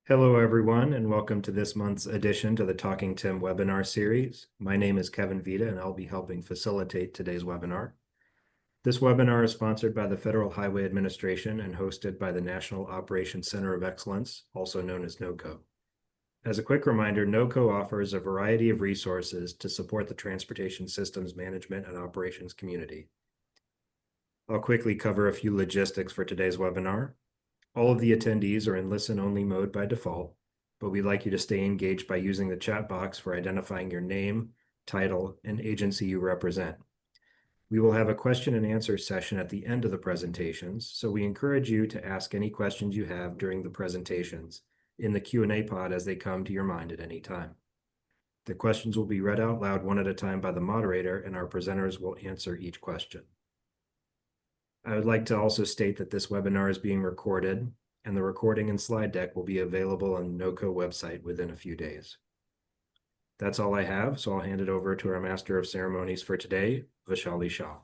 Hello, everyone, and welcome to this month's edition to the Talking Tim webinar series. My name is Kevin Vita, and I'll be helping facilitate today's webinar. This webinar is sponsored by the Federal Highway Administration and hosted by the National Operations Center of Excellence, also known as NOCO. As a quick reminder, NOCO offers a variety of resources to support the transportation systems management and operations community. I'll quickly cover a few logistics for today's webinar. All of the attendees are in listen-only mode by default, but we'd like you to stay engaged by using the chat box for identifying your name, title, and agency you represent. We will have a question and answer session at the end of the presentations, so we encourage you to ask any questions you have during the presentations in the Q&A pod as they come to your mind at any time. The questions will be read out loud one at a time by the moderator, and our presenters will answer each question. I would like to also state that this webinar is being recorded, and the recording and slide deck will be available on the NOCO website within a few days. That's all I have, so I'll hand it over to our Master of Ceremonies for today, Vaishali Shah.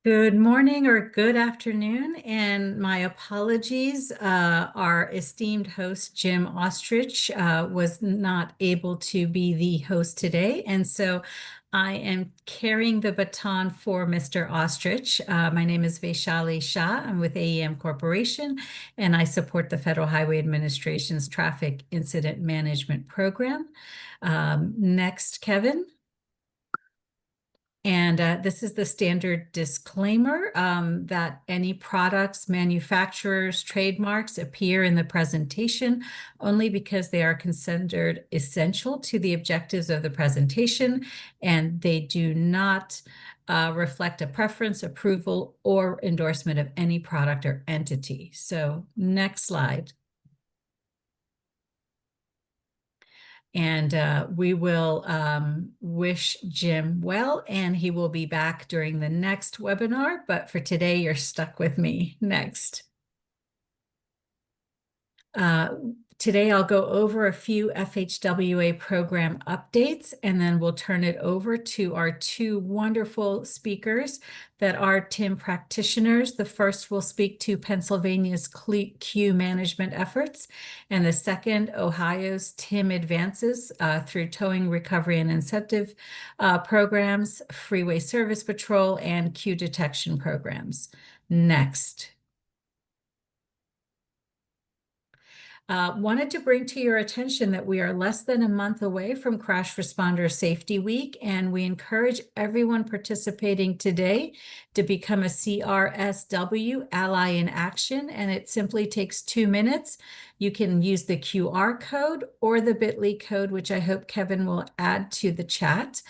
Good morning or good afternoon, and my apologies. Our esteemed host, Jim Austrich, was not able to be the host today, and so I am carrying the baton for Mr. Austrich. My name is Vaishali Shah. I'm with AEM Corporation, and I support the Federal Highway Administration's Traffic Incident Management Program. Next, Kevin. And this is the standard disclaimer that any products, manufacturers, trademarks appear in the presentation only because they are considered essential to the objectives of the presentation, and they do not reflect a preference, approval, or endorsement of any product or entity. So next slide. And we will wish Jim well, and he will be back during the next webinar. But for today, you're stuck with me. Next. Today, I'll go over a few FHWA program updates, and then we'll turn it over to our two wonderful speakers that are TIM practitioners. The first will speak to Pennsylvania's queue management efforts, and the second, Ohio's TIM advances through towing recovery and incentive programs, freeway service patrol, and queue detection programs. Next. Wanted to bring to your attention that we are less than a month away from Crash Responder Safety Week, and we encourage everyone participating today to become a CRSW Ally in Action, and it simply takes 2 minutes. You can use the QR code or the bit.ly code, which I hope Kevin will add to the chat.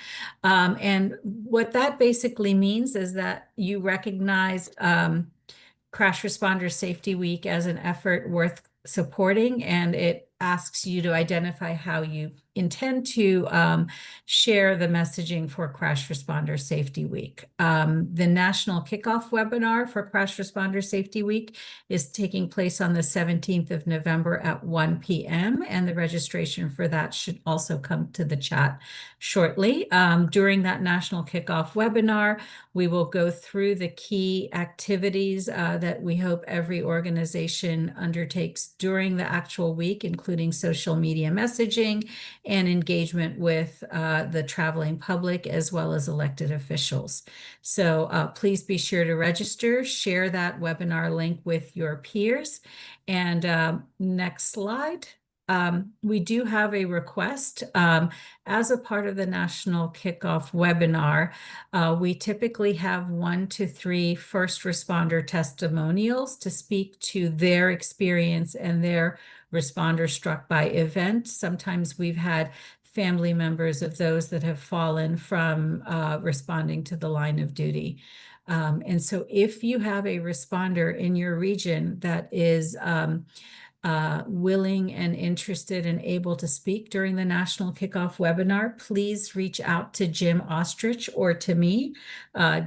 And what that basically means is that you recognize Crash Responder Safety Week as an effort worth supporting, and it asks you to identify how you intend to share the messaging for Crash Responder Safety Week. The national kickoff webinar for Crash Responder Safety Week is taking place on the 17th of November at 1 p.m., and the registration for that should also come to the chat shortly. During that national kickoff webinar, we will go through the key activities that we hope every organization undertakes during the actual week, including social media messaging and engagement with the traveling public as well as elected officials. So please be sure to register, share that webinar link with your peers. And next slide. We do have a request. As a part of the National Kickoff webinar, we typically have 1 to 3 first responder testimonials to speak to their experience and their responder struck by event. Sometimes we've had family members of those that have fallen from responding to the line of duty. And so if you have a responder in your region that is willing and interested and able to speak during the National Kickoff webinar, please reach out to Jim Austrich or to me,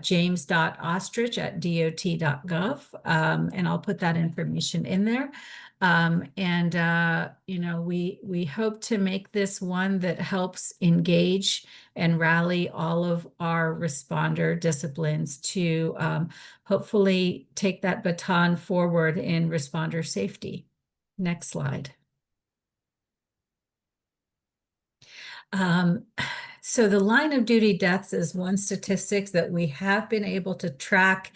james.austrich@dot.gov, and I'll put that information in there. You know, we hope to make this one that helps engage and rally all of our responder disciplines to hopefully take that baton forward in responder safety. Next slide. Um, so the line of duty deaths is one statistics that we have been able to track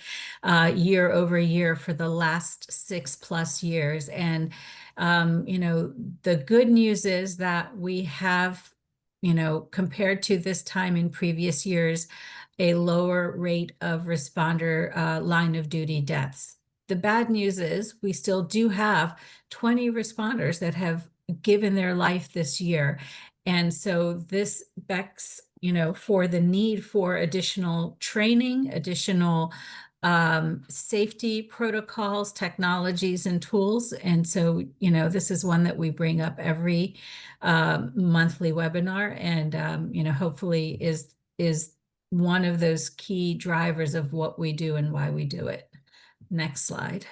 year over year for the last 6+ years. And, the good news is that we have, compared to this time in previous years, a lower rate of responder line of duty deaths. The bad news is we still do have 20 responders that have given their life this year. And so this begs, for the need for additional training, additional safety protocols, technologies, and tools. And so, this is one that we bring up every monthly webinar, and hopefully is one of those key drivers of what we do and why we do it. Next slide.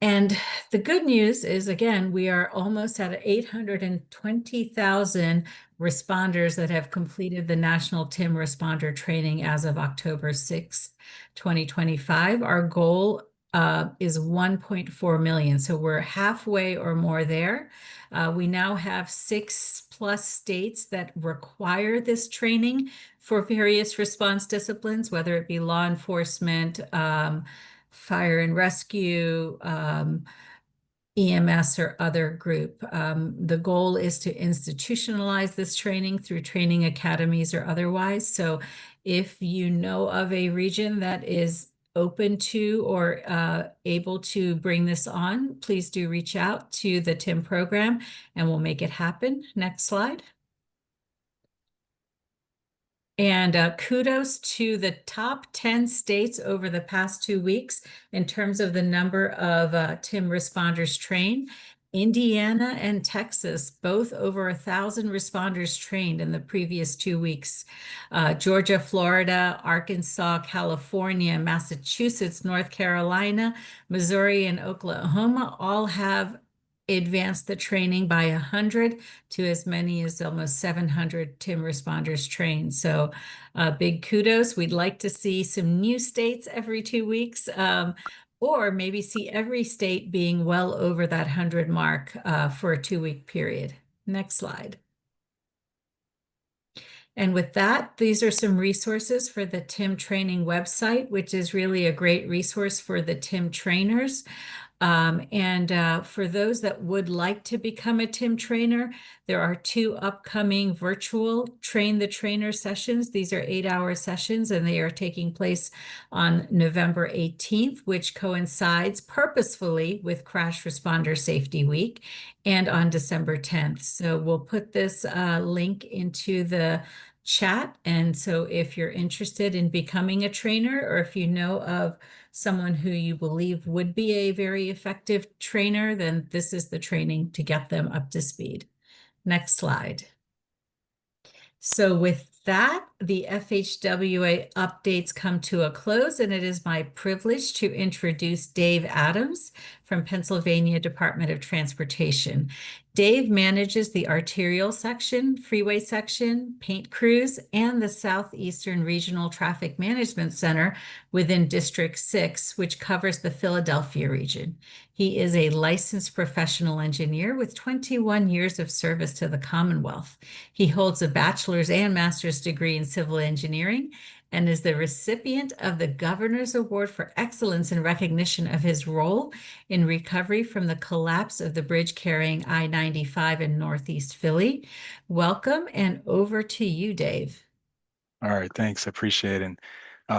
And the good news is, again, we are almost at 820,000 responders that have completed the National TIM Responder Training as of October 6, 2025. Our goal is 1.4 million. So we're halfway or more there. We now have 6+ states that require this training for various response disciplines, whether it be law enforcement, fire and rescue, EMS, or other group. The goal is to institutionalize this training through training academies or otherwise. So if you know of a region that is open to or able to bring this on, please do reach out to the TIM program and we'll make it happen. Next slide. And kudos to the top 10 states over the past 2 weeks in terms of the number of TIM responders trained. Indiana and Texas, both over 1,000 responders trained in the previous 2 weeks. Georgia, Florida, Arkansas, California, Massachusetts, North Carolina, Missouri, and Oklahoma all have advanced the training by 100 to as many as almost 700 TIM responders trained. So big kudos. We'd like to see some new states every 2 weeks, or maybe see every state being well over that 100 mark for a 2-week period. Next slide. And with that, these are some resources for the TIM training website, which is really a great resource for the TIM trainers. For those that would like to become a TIM trainer, there are 2 upcoming virtual Train the Trainer sessions. These are 8-hour sessions, and they are taking place on November 18th, which coincides purposefully with Crash Responder Safety Week, and on December 10th. So we'll put this link into the chat. And so if you're interested in becoming a trainer, or if you know of someone who you believe would be a very effective trainer, then this is the training to get them up to speed. Next slide. So with that, the FHWA updates come to a close, and it is my privilege to introduce Dave Adams from Pennsylvania Department of Transportation. Dave manages the arterial section, freeway section, paint crews, and the Southeastern Regional Traffic Management Center within District 6, which covers the Philadelphia region. He is a licensed professional engineer with 21 years of service to the Commonwealth. He holds a bachelor's and master's degree in civil engineering and is the recipient of the Governor's Award for Excellence in recognition of his role in recovery from the collapse of the bridge carrying I-95 in Northeast Philly. Welcome, and over to you, Dave. All right, thanks. I appreciate it. And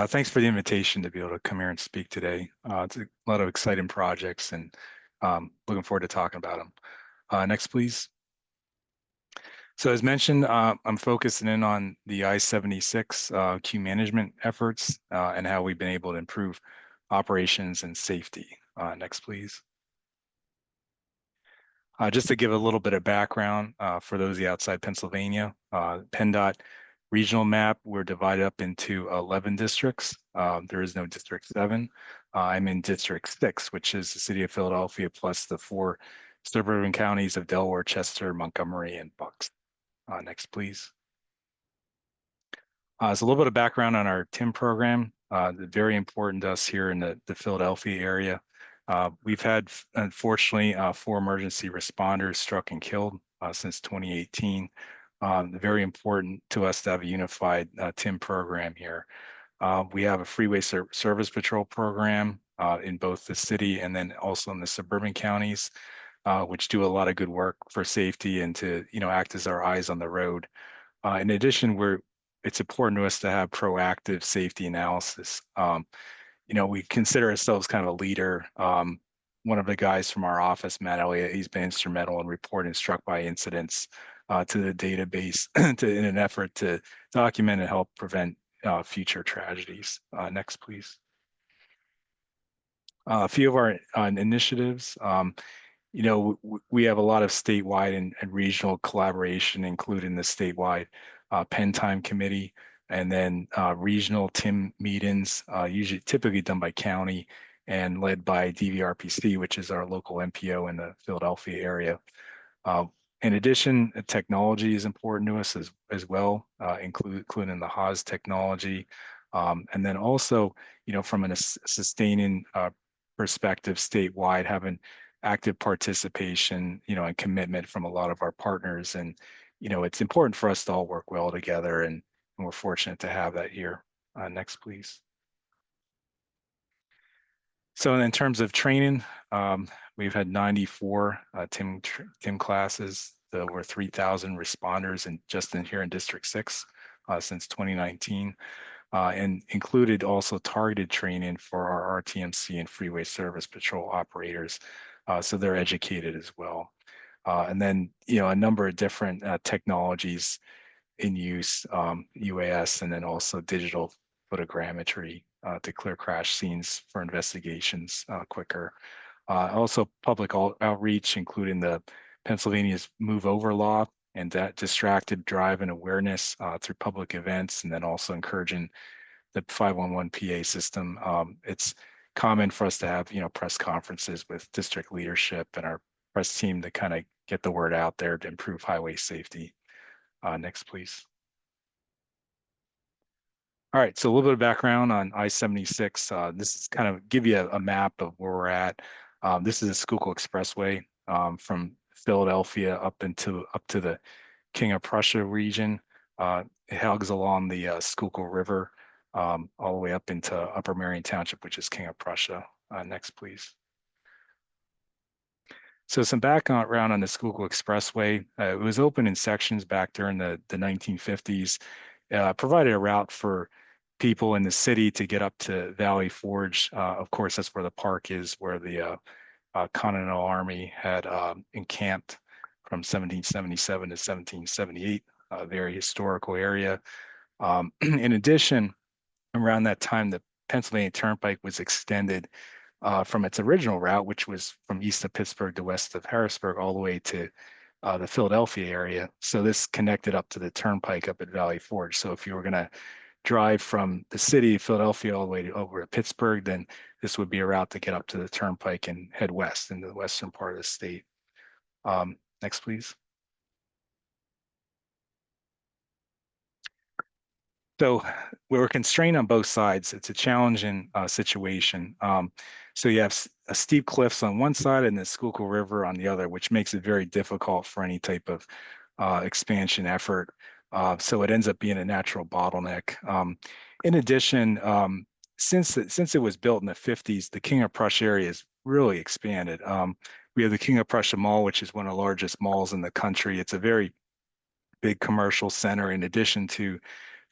thanks for the invitation to be able to come here and speak today. It's a lot of exciting projects, and looking forward to talking about them. Next, please. So as mentioned, I'm focusing in on the I-76 queue management efforts and how we've been able to improve operations and safety. Next, please. Just to give a little bit of background for those outside Pennsylvania, PennDOT regional map, we're divided up into 11 districts. There is no District 7. I'm in District 6, which is the city of Philadelphia, plus the 4 suburban counties of Delaware, Chester, Montgomery, and Bucks. Next, please. So a little bit of background on our TIM program. very important to us here in the Philadelphia area. We've had, unfortunately, 4 emergency responders struck and killed since 2018. Very important to us to have a unified TIM program here. We have a freeway service patrol program in both the city and then also in the suburban counties, which do a lot of good work for safety and to act as our eyes on the road. In addition, it's important to us to have proactive safety analysis. We consider ourselves kind of a leader. One of the guys from our office, Matt Elliott, he's been instrumental in reporting struck by incidents to the database in an effort to document and help prevent future tragedies. Next, please. A few of our initiatives. We have a lot of statewide and regional collaboration, including the statewide Pen Time Committee, and then regional TIM meetings, typically done by county and led by DVRPC, which is our local MPO in the Philadelphia area. In addition, technology is important to us as well, including the Haas technology. And then also, from a sustaining perspective statewide, having active participation, and commitment from a lot of our partners. And, it's important for us to all work well together, and we're fortunate to have that here. Next, please. So in terms of training, we've had 94 TIM classes, over 3,000 responders just here in District 6 since 2019, and included also targeted training for our RTMC and freeway service patrol operators, so they're educated as well. And then, a number of different technologies in use, UAS, and then also digital photogrammetry to clear crash scenes for investigations quicker. Also public outreach, including the Pennsylvania's Move Over law and that distracted drive and awareness through public events, and then also encouraging the 511 PA system. It's common for us to have, press conferences with district leadership and our press team to kind of get the word out there to improve highway safety. Next, please. All right, so a little bit of background on I-76. This is kind of give you a map of where we're at. This is a Schuylkill Expressway from Philadelphia up to the King of Prussia region. It hugs along the Schuylkill River all the way up into Upper Marion Township, which is King of Prussia. Next, please. So some background on the Schuylkill Expressway. It was opened in sections back during the 1950s, provided a route for people in the city to get up to Valley Forge. Of course, that's where the park is, where the Continental Army had encamped from 1777 to 1778, a very historical area. In addition, around that time, the Pennsylvania Turnpike was extended from its original route, which was from east of Pittsburgh to west of Harrisburg, all the way to the Philadelphia area. So this connected up to the Turnpike up at Valley Forge. So if you were going to drive from the city of Philadelphia all the way over to Pittsburgh, then this would be a route to get up to the Turnpike and head west into the western part of the state. Next, please. So we're constrained on both sides. It's a challenging situation. So you have steep cliffs on one side and the Schuylkill River on the other, which makes it very difficult for any type of expansion effort. So it ends up being a natural bottleneck. In addition, since it was built in the 50s, the King of Prussia area has really expanded. We have the King of Prussia Mall, which is one of the largest malls in the country. It's a very big commercial center, in addition to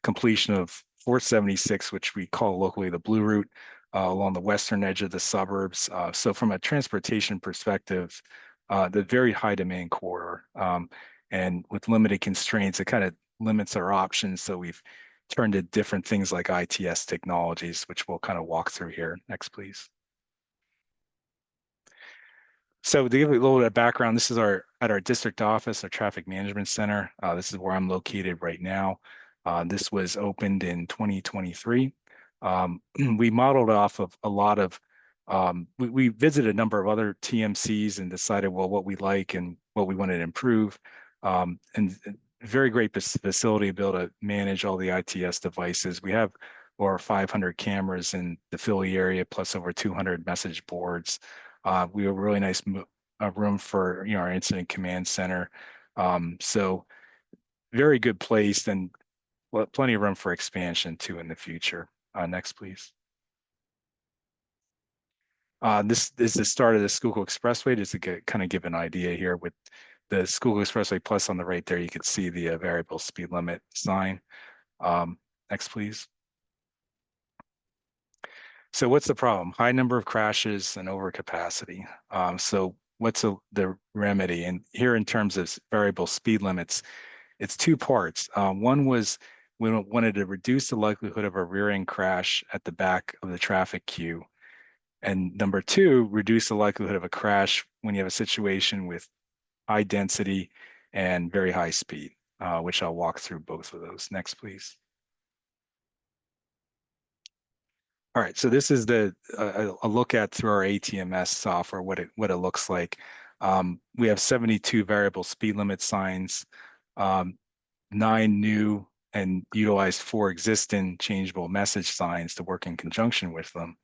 completion of 476, which we call locally the Blue Route, along the western edge of the suburbs. So from a transportation perspective, the very high demand corridor, and with limited constraints, it kind of limits our options. So we've turned to different things like ITS technologies, which we'll kind of walk through here. Next, please. So to give you a little bit of background, this is at our district office, our traffic management center. This is where I'm located right now. This was opened in 2023. We modeled off of a lot of, we visited a number of other TMCs and decided, well, what we like and what we wanted to improve. And very great facility to be able to manage all the ITS devices. We have or 500 cameras in the Philly area, plus over 200 message boards. We have a really nice room for our incident command center. So very good place, and plenty of room for expansion too in the future. Next, please. This is the start of the Schuylkill Expressway, just to kind of give an idea here. With the Schuylkill Expressway Plus on the right there, you can see the variable speed limit sign. Next, please. So what's the problem? High number of crashes and overcapacity. So what's the remedy? And here, in terms of variable speed limits, it's two parts. One was we wanted to reduce the likelihood of a rear-end crash at the back of the traffic queue. And number two, reduce the likelihood of a crash when you have a situation with high density and very high speed, which I'll walk through both of those. Next, please. All right, so this is a look at through our ATMS software, what it looks like. We have 72 variable speed limit signs, 9 new, and utilized 4 existing changeable message signs to work in conjunction with them.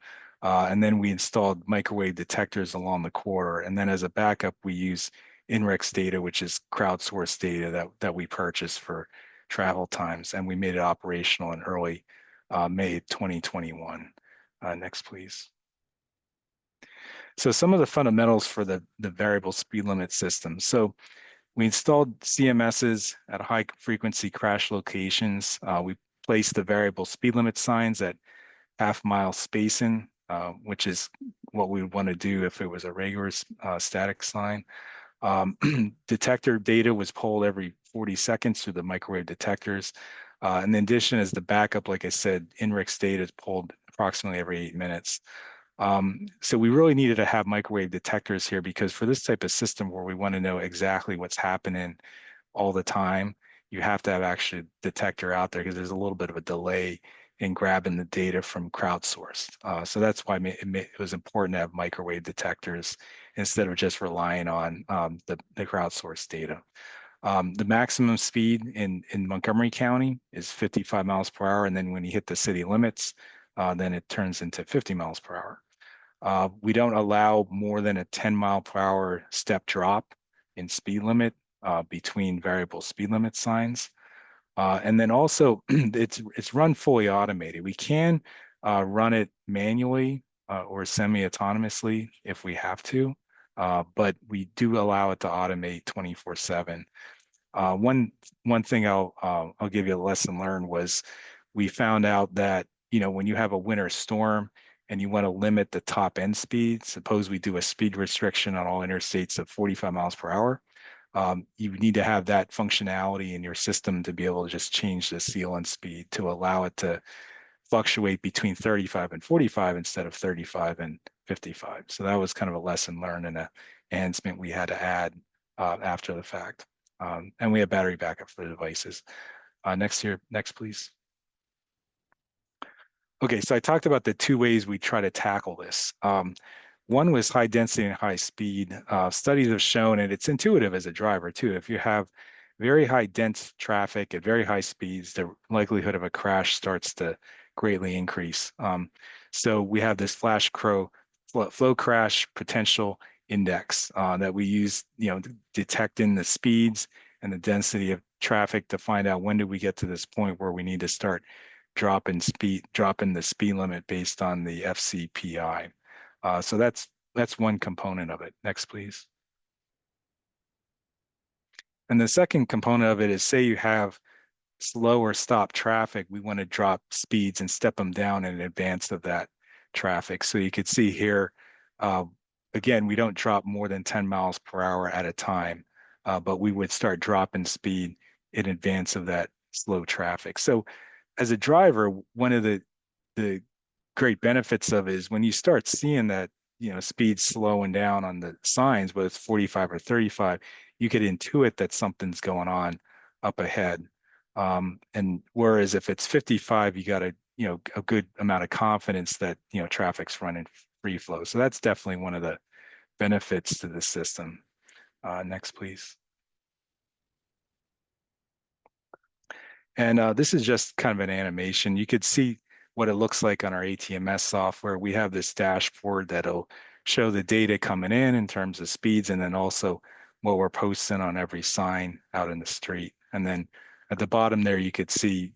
And then we installed microwave detectors along the corridor. And then as a backup, we use INREX data, which is crowdsourced data that we purchase for travel times. And we made it operational in early May 2021. Next, please. So some of the fundamentals for the variable speed limit system. So we installed CMSs at high frequency crash locations. We placed the variable speed limit signs at half-mile spacing, which is what we would want to do if it was a regular static sign. Detector data was pulled every 40 seconds through the microwave detectors. In addition, as the backup, like I said, INREX data is pulled approximately every 8 minutes. So we really needed to have microwave detectors here, because for this type of system where we want to know exactly what's happening all the time, you have to have actually a detector out there, because there's a little bit of a delay in grabbing the data from crowdsourced. So that's why it was important to have microwave detectors instead of just relying on the crowdsourced data. The maximum speed in Montgomery County is 55 miles per hour. And then when you hit the city limits, then it turns into 50 miles per hour. We don't allow more than a 10 mile per hour step drop in speed limit between variable speed limit signs. And then also it's run fully automated. We can run it manually or semi-autonomously if we have to, but we do allow it to automate 24/7. One thing I'll give you a lesson learned was we found out that when you have a winter storm and you want to limit the top end speed, suppose we do a speed restriction on all interstates of 45 miles per hour. You need to have that functionality in your system to be able to just change the sealant speed to allow it to fluctuate between 35 and 45 instead of 35 and 55. So that was kind of a lesson learned and an enhancement we had to add after the fact. And we have battery backup for the devices. Next, please. Okay, so I talked about the 2 ways we try to tackle this. One was high density and high speed. Studies have shown, and it's intuitive as a driver too, if you have very high dense traffic at very high speeds, the likelihood of a crash starts to greatly increase. So we have this flow crash potential index that we use, detecting the speeds and the density of traffic to find out when do we get to this point where we need to start dropping the speed limit based on the FCPI. So that's one component of it. Next, please. And the second component of it is, say you have slow or stop traffic, we want to drop speeds and step them down in advance of that traffic. So you could see here, again, we don't drop more than 10 miles per hour at a time, but we would start dropping speed in advance of that slow traffic. So as a driver, one of the great benefits of it is when you start seeing that speed slowing down on the signs, whether it's 45 or 35, you could intuit that something's going on up ahead. And whereas if it's 55, you got a good amount of confidence that traffic's running free flow. So that's definitely one of the benefits to the system. Next, please. And this is just kind of an animation. You could see what it looks like on our ATMS software. We have this dashboard that'll show the data coming in terms of speeds, and then also what we're posting on every sign out in the street. And then at the bottom there, you could see,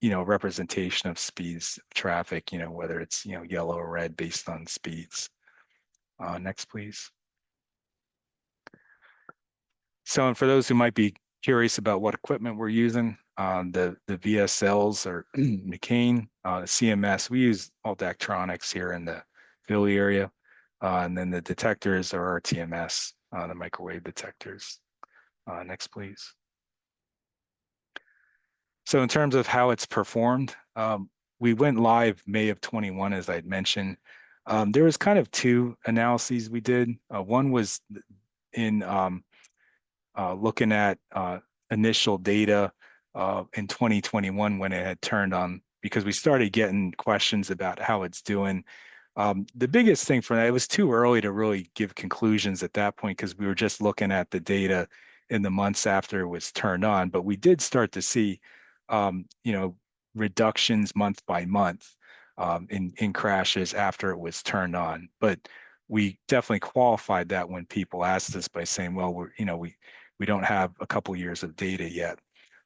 representation of speeds of traffic, whether it's, yellow or red based on speeds. Next, please. So, and for those who might be curious about what equipment we're using, the VSLs are McNeill, CMS. We use all Daktronics here in the Philly area. And then the detectors are our TMS, the microwave detectors. Next, please. So in terms of how it's performed, we went live May of 21, as I'd mentioned. There was kind of two analyses we did. One was in looking at initial data in 2021 when it had turned on, because we started getting questions about how it's doing. The biggest thing for that, it was too early to really give conclusions at that point because we were just looking at the data in the months after it was turned on. But we did start to see, reductions month by month in crashes after it was turned on. But we definitely qualified that when people asked us by saying, well, we don't have a couple years of data yet.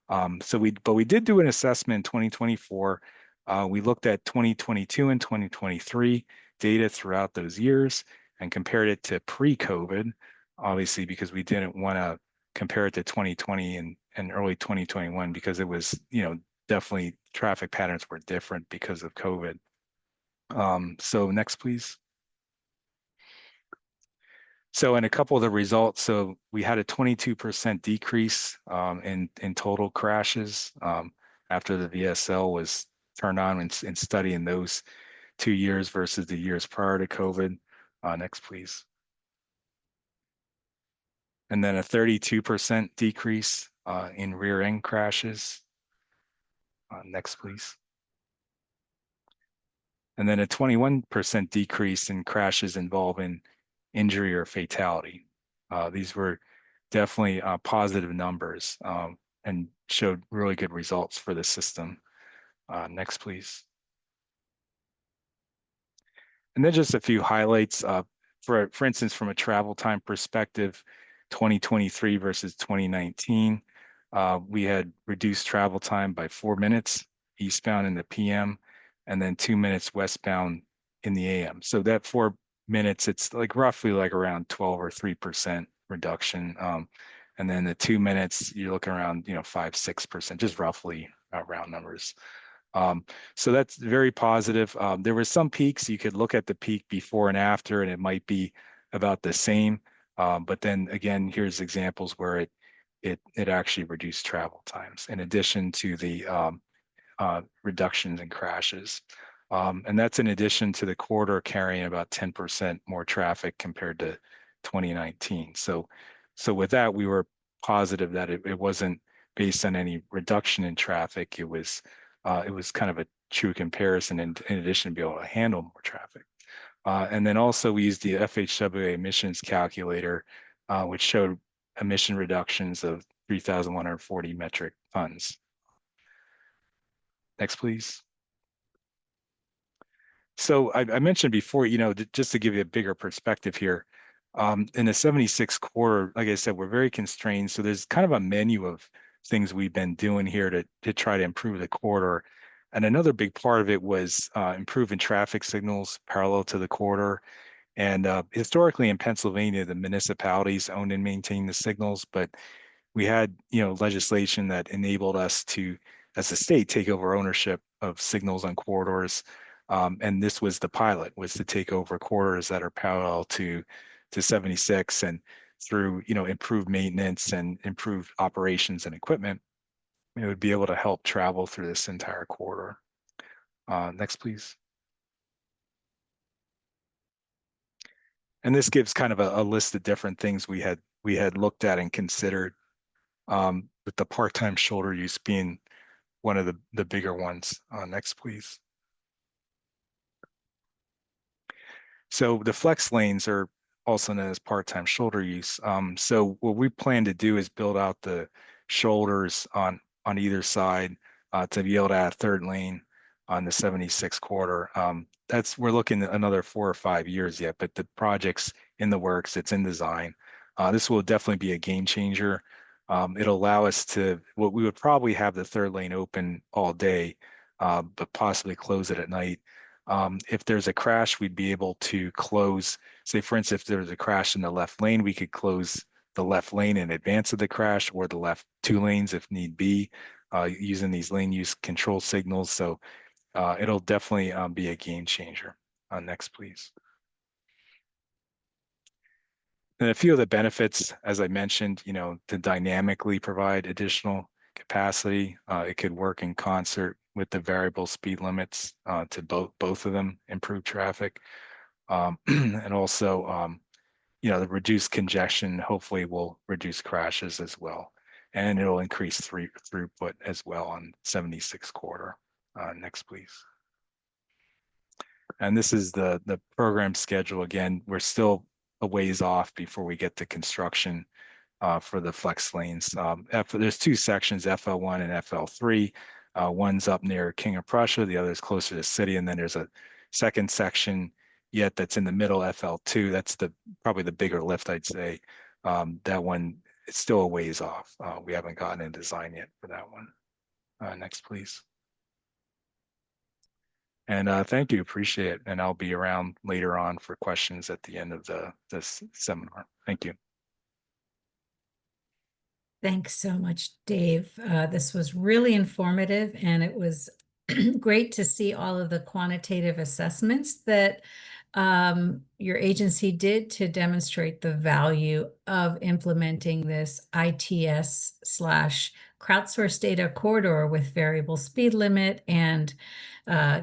But we did do an assessment in 2024. We looked at 2022 and 2023 data throughout those years and compared it to pre-COVID, obviously, because we didn't want to compare it to 2020 and early 2021 because it was, definitely traffic patterns were different because of COVID. So next, please. So in a couple of the results, so we had a 22% decrease in total crashes after the VSL was turned on in studying those 2 years versus the years prior to COVID. Next, please. And then a 32% decrease in rear end crashes. Next, please. And then a 21% decrease in crashes involving injury or fatality. These were definitely positive numbers and showed really good results for the system. Next, please. And then just a few highlights. For instance, from a travel time perspective, 2023 versus 2019, we had reduced travel time by 4 minutes eastbound in the PM, and then 2 minutes westbound in the AM. So that 4 minutes, it's like roughly like around 12 or 3% reduction. And then the 2 minutes, you're looking around, 5-6%, just roughly round numbers. So that's very positive. There were some peaks. You could look at the peak before and after, and it might be about the same. But then again, here's examples where it actually reduced travel times in addition to the reductions in crashes. And that's in addition to the corridor carrying about 10% more traffic compared to 2019. So with that, we were positive that it wasn't based on any reduction in traffic. It was kind of a true comparison in addition to be able to handle more traffic. And then also we used the FHWA emissions calculator, which showed emission reductions of 3,140 metric tons. Next, please. So I mentioned before, just to give you a bigger perspective here, in the 76 corridor, like I said, we're very constrained. So there's kind of a menu of things we've been doing here to try to improve the corridor. And another big part of it was improving traffic signals parallel to the corridor. And historically in Pennsylvania, the municipalities owned and maintained the signals, but we had, legislation that enabled us to, as a state, take over ownership of signals on corridors. And this was the pilot, was to take over corridors that are parallel to 76, and through, improved maintenance and improved operations and equipment, it would be able to help travel through this entire corridor. Next, please. And this gives kind of a list of different things we had looked at and considered, with the part-time shoulder use being one of the bigger ones. Next, please. So the flex lanes are also known as part-time shoulder use. So what we plan to do is build out the shoulders on either side to be able to add a third lane on the 76 corridor. We're looking at another 4 or 5 years yet, but the project's in the works, it's in design. This will definitely be a game changer. It'll allow us to, what we would probably have the third lane open all day, but possibly close it at night. If there's a crash, we'd be able to close, say for instance, if there's a crash in the left lane, we could close the left lane in advance of the crash, or the left 2 lanes if need be, using these lane use control signals. So it'll definitely be a game changer. Next, please. And a few of the benefits, as I mentioned, to dynamically provide additional capacity. It could work in concert with the variable speed limits to both of them improve traffic. And also, the reduced congestion hopefully will reduce crashes as well. And it'll increase throughput as well on 76 corridor. Next, please. And this is the program schedule. Again, we're still a ways off before we get to construction for the flex lanes. There's 2 sections, FL1 and FL3. One's up near King of Prussia, the other is closer to the city, and then there's a second section yet that's in the middle, FL2. That's probably the bigger lift, I'd say. That one, it's still a ways off. We haven't gotten a design yet for that one. Next, please. And thank you, appreciate it. And I'll be around later on for questions at the end of this seminar. Thank you. Thanks so much, Dave. This was really informative, and it was great to see all of the quantitative assessments that your agency did to demonstrate the value of implementing this ITS/crowdsourced data corridor with variable speed limit and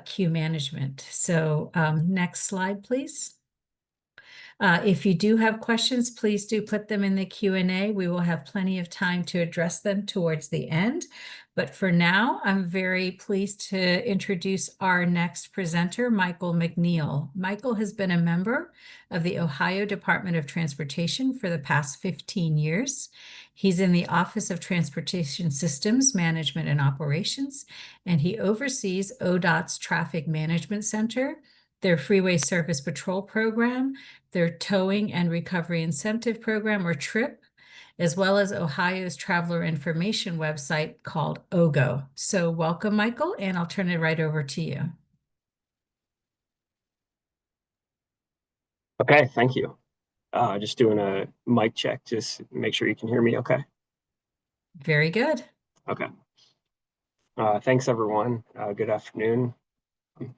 queue management. So next slide, please. If you do have questions, please do put them in the Q&A. We will have plenty of time to address them towards the end. But for now, I'm very pleased to introduce our next presenter, Michael McNeill. Michael has been a member of the Ohio Department of Transportation for the past 15 years. He's in the Office of Transportation Systems Management and Operations, and he oversees ODOT's Traffic Management Center, their Freeway Service Patrol Program, their Towing and Recovery Incentive Program, or TRIP, as well as Ohio's traveler information website called OGO. So welcome, Michael, and I'll turn it right over to you. Okay, thank you. Just doing a mic check, just make sure you can hear me okay. Very good. Okay. Thanks, everyone. Good afternoon. I'm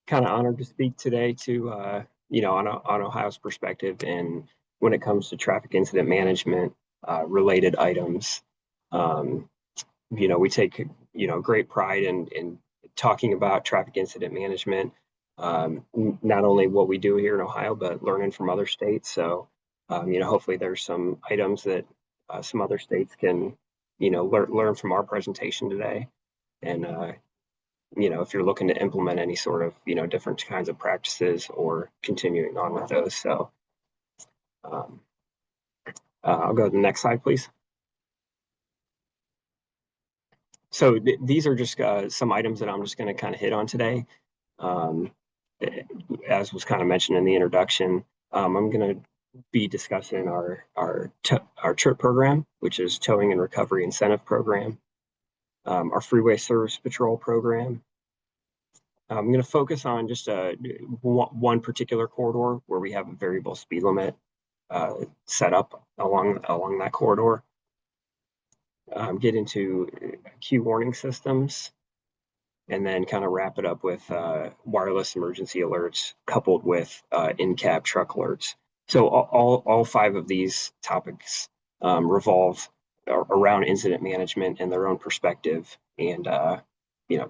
kind of honored to speak today to, on Ohio's perspective and when it comes to traffic incident management related items. We take, great pride in talking about traffic incident management, not only what we do here in Ohio, but learning from other states. So, hopefully there's some items that some other states can, learn from our presentation today. And, if you're looking to implement any sort of, different kinds of practices or continuing on with those. So I'll go to the next slide, please. So these are just some items that I'm just going to kind of hit on today. As was kind of mentioned in the introduction, I'm going to be discussing our TRIP program, which is Towing and Recovery Incentive Program, our Freeway Service Patrol Program. I'm going to focus on just one particular corridor where we have a variable speed limit set up along that corridor. Get into queue warning systems, and then kind of wrap it up with wireless emergency alerts coupled with in-cab truck alerts. So all 5 of these topics revolve around incident management and their own perspective, and I'm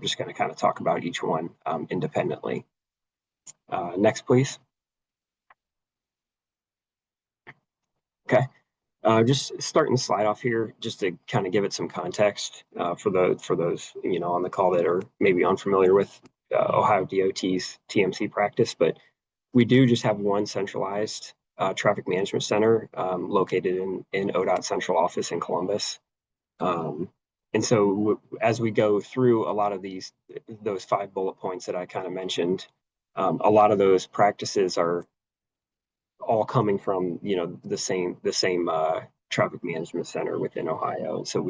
just going to kind of talk about each one independently. Next, please. Okay. Just starting the slide off here, just to kind of give it some context for those on the call that are maybe unfamiliar with Ohio DOT's TMC practice, but we do just have one centralized traffic management center located in ODOT central office in Columbus, And so as we go through a lot of those 5 bullet points that I kind of mentioned, a lot of those practices are all coming from, the same traffic management center within Ohio. And so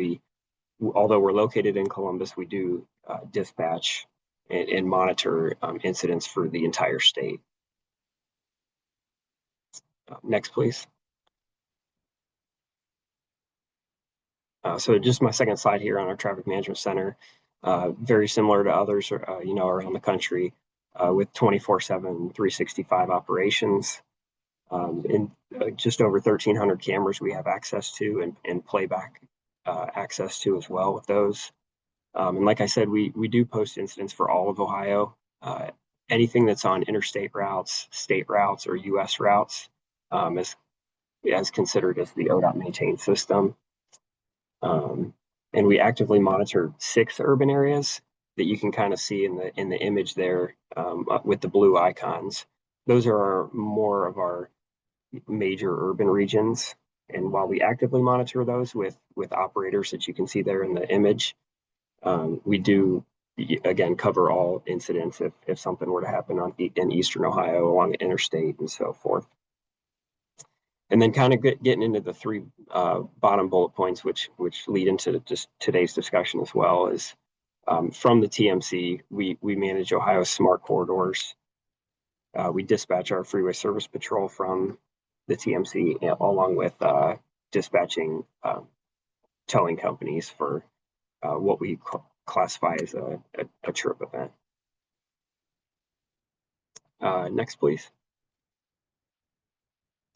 although we're located in Columbus, we do dispatch and monitor incidents for the entire state. Next, please. So just my second slide here on our traffic management center, very similar to others, around the country, with 24/7, 365 operations. And just over 1,300 cameras we have access to and playback access to as well with those. And like I said, we do post incidents for all of Ohio. Anything that's on interstate routes, state routes, or U.S. routes is considered as the ODOT maintained system. And we actively monitor 6 urban areas that you can kind of see in the image there with the blue icons. Those are more of our major urban regions. And while we actively monitor those with operators that you can see there in the image, we do, again, cover all incidents if something were to happen in Eastern Ohio along the interstate and so forth. And then kind of getting into the 3 bottom bullet points, which lead into just today's discussion as well, is from the TMC, we manage Ohio's smart corridors. We dispatch our freeway service patrol from the TMC along with dispatching towing companies for what we classify as a trip event. Next, please.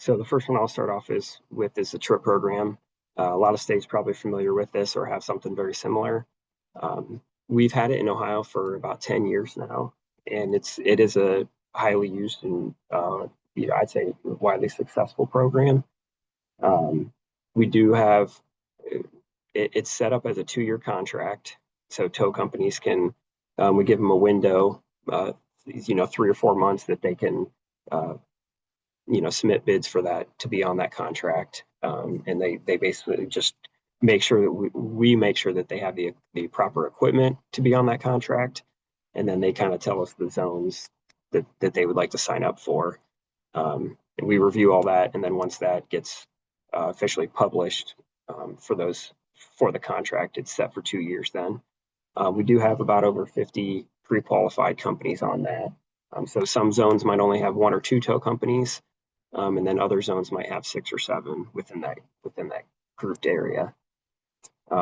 So the first one I'll start off is the trip program. A lot of states probably familiar with this or have something very similar. We've had it in Ohio for about 10 years now, and it is a highly used and I'd say widely successful program. We do have it's set up as a 2-year contract, so tow companies can we give them a window, 3 or 4 months that they can submit bids for that to be on that contract, and they basically just make sure that we make sure that they have the proper equipment to be on that contract, and then they kind of tell us the zones that they would like to sign up for, and we review all that, and then once that gets officially published for the contract, it's set for 2 years. Then we do have about over 50 pre-qualified companies on that. So some zones might only have 1 or 2 tow companies, and then other zones might have 6 or 7 within that grouped area.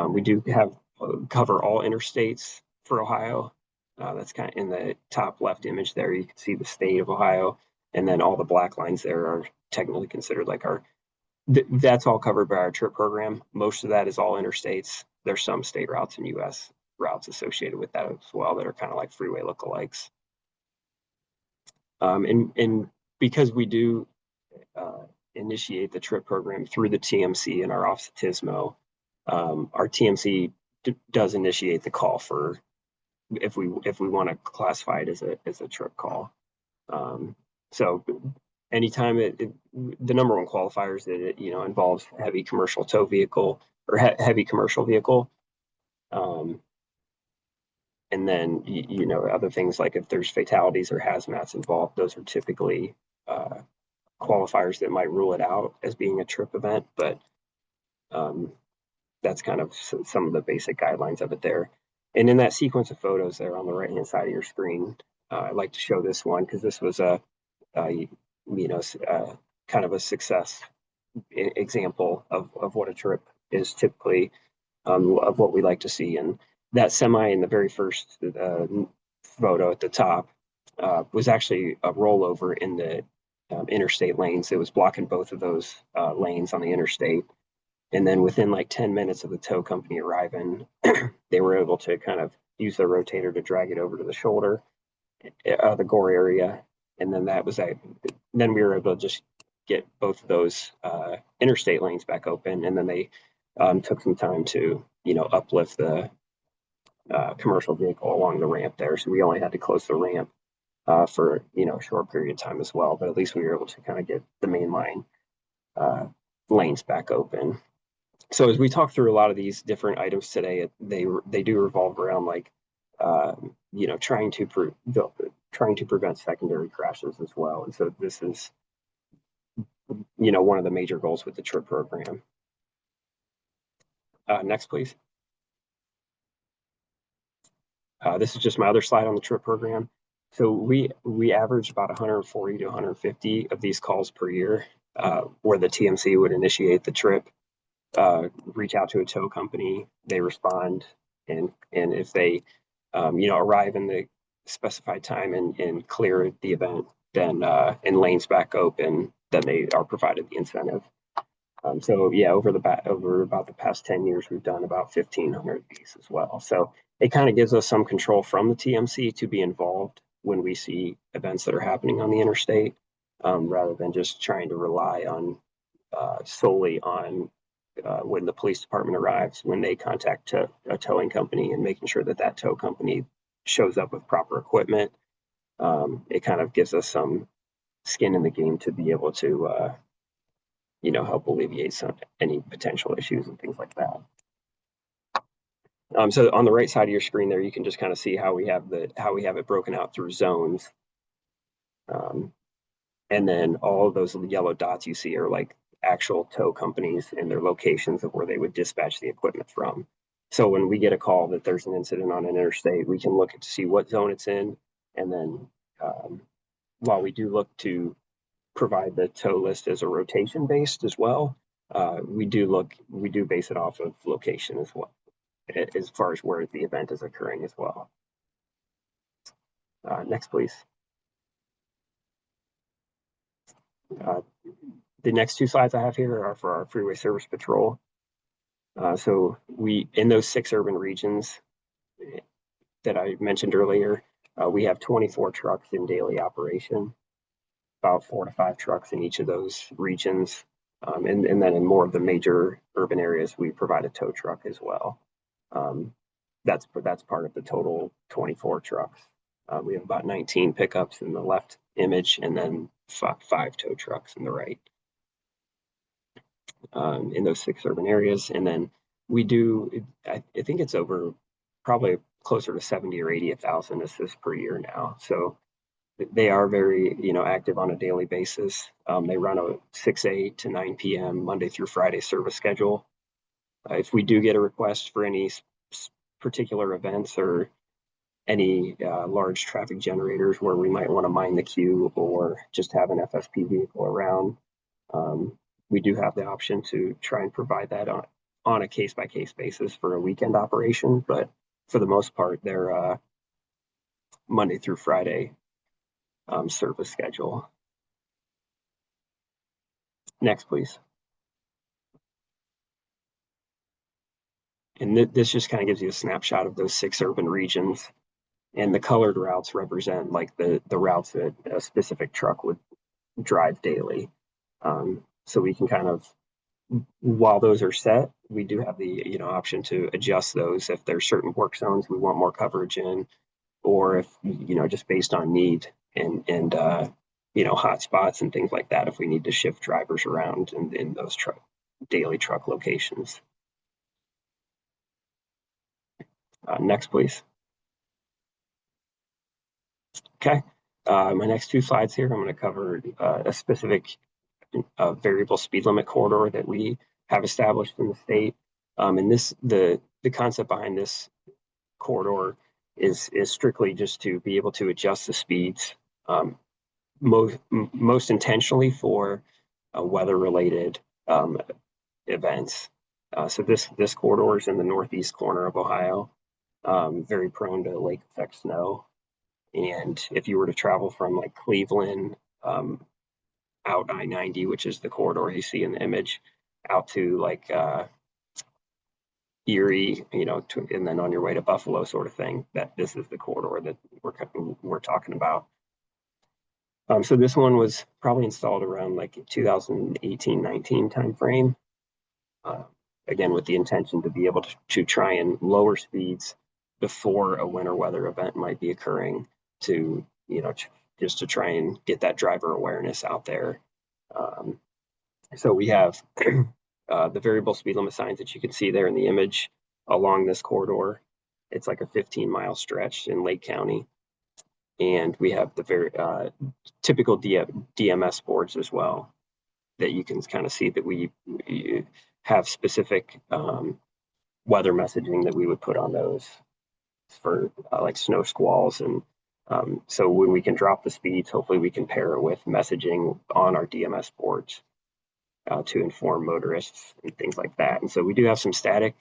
We do cover all interstates for Ohio. That's kind of in the top left image there. You can see the state of Ohio, and then all the black lines there are technically considered like that's all covered by our trip program. Most of that is all interstates. There's some state routes and U.S. routes associated with that as well that are kind of like freeway lookalikes. And because we do initiate the trip program through the TMC and our office at TSMO, our TMC does initiate the call for if we want to classify it as a trip call. So anytime the number one qualifier is that it involves heavy commercial tow vehicle or heavy commercial vehicle, and then other things like if there's fatalities or hazmats involved, those are typically qualifiers that might rule it out as being a trip event, but that's kind of some of the basic guidelines of it there. And in that sequence of photos there on the right hand side of your screen, I'd like to show this one because this was a kind of a success example of what a trip is typically, of what we like to see. And that semi in the very first photo at the top was actually a rollover in the interstate lanes. It was blocking both of those lanes on the interstate. And then within like 10 minutes of the tow company arriving, they were able to kind of use their rotator to drag it over to the shoulder, the gore area. And then then we were able to just get both of those interstate lanes back open. And then they took some time to, uplift the commercial vehicle along the ramp there. So we only had to close the ramp for, a short period of time as well. But at least we were able to kind of get the main line lanes back open. So as we talk through a lot of these different items today, they do revolve around like you know, trying to prevent secondary crashes as well. And so this is, you know, one of the major goals with the TRIP program. Next, please. This is just my other slide on the TRIP program. So we average about 140 to 150 of these calls per year, where the TMC would initiate the trip, reach out to a tow company, they respond, and if they you know, arrive in the specified time and clear the event, then and lanes back open, then they are provided the incentive. So yeah, over about the past 10 years, we've done about 1,500 of these as well. So it kind of gives us some control from the TMC to be involved when we see events that are happening on the interstate, rather than just trying to rely on solely on when the police department arrives, when they contact a towing company and making sure that that tow company shows up with proper equipment. It kind of gives us some skin in the game to be able to you know, help alleviate any potential issues and things like that. So on the right side of your screen there, you can just kind of see how we have it broken out through zones. And then all of those yellow dots you see are like actual tow companies and their locations of where they would dispatch the equipment from. So when we get a call that there's an incident on an interstate, we can look to see what zone it's in. And then while we do look to provide the tow list as a rotation based as well, we do base it off of location as well, as far as where the event is occurring as well. Next, please. The next two slides I have here are for our freeway service patrol. So in those 6 urban regions that I mentioned earlier, we have 24 trucks in daily operation, about 4 to 5 trucks in each of those regions. And then in more of the major urban areas, we provide a tow truck as well. That's part of the total 24 trucks. We have about 19 pickups in the left image, and then 5 tow trucks in the right. In those 6 urban areas. And then we do, I think it's over probably closer to 70 or 80,000 assists per year now. So they are very, you know, active on a daily basis. They run a 6 a.m. to 9 p.m. Monday through Friday service schedule. If we do get a request for any particular events or any large traffic generators where we might want to mine the queue or just have an FSP vehicle around, we do have the option to try and provide that on a case-by-case basis for a weekend operation. But for the most part, they're Monday through Friday service schedule. Next, please. And this just kind of gives you a snapshot of those 6 urban regions. And the colored routes represent like the routes that a specific truck would drive daily. So we can kind of, while those are set, we do have the, you know, option to adjust those if there's certain work zones we want more coverage in, or if, you know, just based on need and you know, hot spots and things like that, if we need to shift drivers around in those daily truck locations. Next, please. Okay, my next 2 slides here, I'm going to cover a specific variable speed limit corridor that we have established in the state. And the concept behind this corridor is strictly just to be able to adjust the speeds most intentionally for weather-related events. So this corridor is in the northeast corner of Ohio, very prone to lake effect snow. And if you were to travel from like Cleveland out I-90, which is the corridor you see in the image, out to like Erie, you know, and then on your way to Buffalo, sort of thing, that this is the corridor that we're talking about. So this one was probably installed around like 2018-19 timeframe. Again, with the intention to be able to try and lower speeds before a winter weather event might be occurring, to, you know, just to try and get that driver awareness out there. So we have the variable speed limit signs that you can see there in the image along this corridor. It's like a 15-mile stretch in Lake County. And we have the very typical DMS boards as well that you can kind of see that we have specific weather messaging that we would put on those for like snow squalls. And so when we can drop the speeds, hopefully we can pair it with messaging on our DMS boards to inform motorists and things like that. And so we do have some static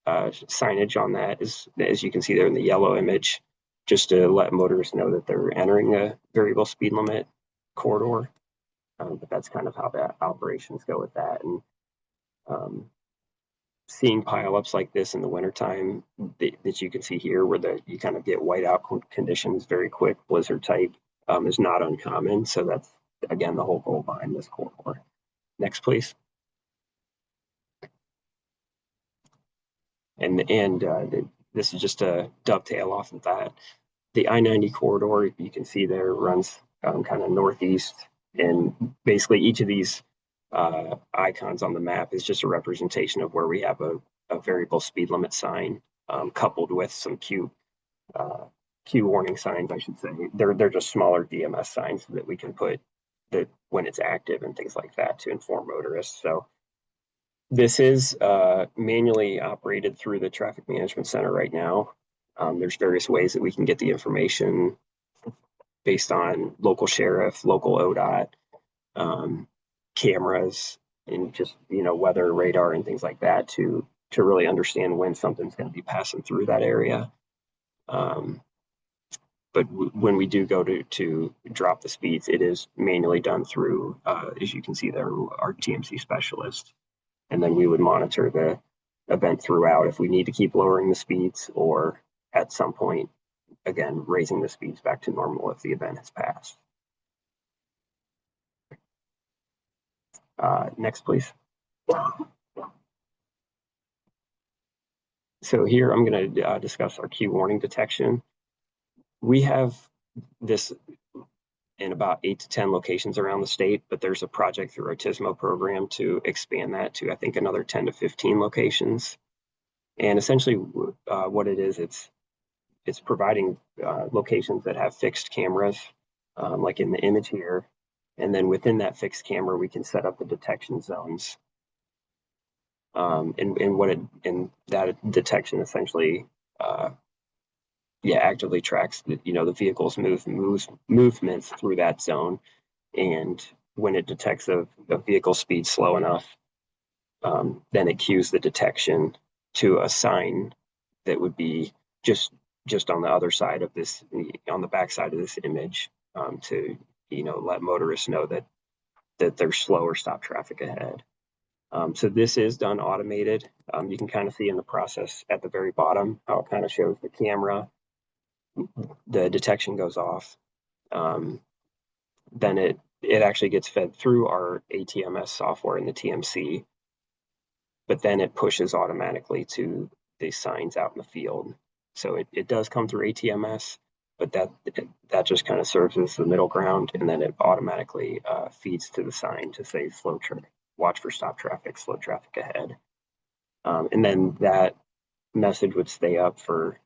signage on that, as you can see there in the yellow image, just to let motorists know that they're entering a variable speed limit corridor. But that's kind of how the operations go with that. And seeing pileups like this in the wintertime that you can see here, where you kind of get whiteout conditions very quick, blizzard type, is not uncommon. So that's, again, the whole goal behind this corridor. Next, please. And this is just a dovetail off of that. The I-90 corridor, you can see there, runs kind of northeast, and basically each of these icons on the map is just a representation of where we have a variable speed limit sign coupled with some Q warning signs, I should say. They're just smaller DMS signs that we can put that when it's active and things like that to inform motorists. So this is manually operated through the traffic management center right now. There's various ways that we can get the information based on local sheriff, local ODOT, cameras, and just, weather radar and things like that to really understand when something's going to be passing through that area. But when we do go to drop the speeds, it is manually done through, as you can see there, our TMC specialist. And then we would monitor the event throughout if we need to keep lowering the speeds, or at some point, again, raising the speeds back to normal if the event has passed. Next, please. So here I'm going to discuss our Q warning detection. We have this in about 8 to 10 locations around the state, but there's a project through our TSMO program to expand that to, I think, another 10 to 15 locations. And essentially what it is, it's providing locations that have fixed cameras, like in the image here. And then within that fixed camera, we can set up the detection zones. And that detection essentially, actively tracks the vehicle's movements through that zone. And when it detects a vehicle speed slow enough, then it cues the detection to a sign that would be just on the other side of this, on the back side of this image, to let motorists know that there's slow or stop traffic ahead. So this is done automated. You can kind of see in the process at the very bottom how it kind of shows the camera. The detection goes off. Then it actually gets fed through our ATMS software in the TMC, but then it pushes automatically to the signs out in the field. So it does come through ATMS, but that just kind of serves as the middle ground, and then it automatically feeds to the sign to say watch for stop traffic, slow traffic ahead. And then that message would stay up for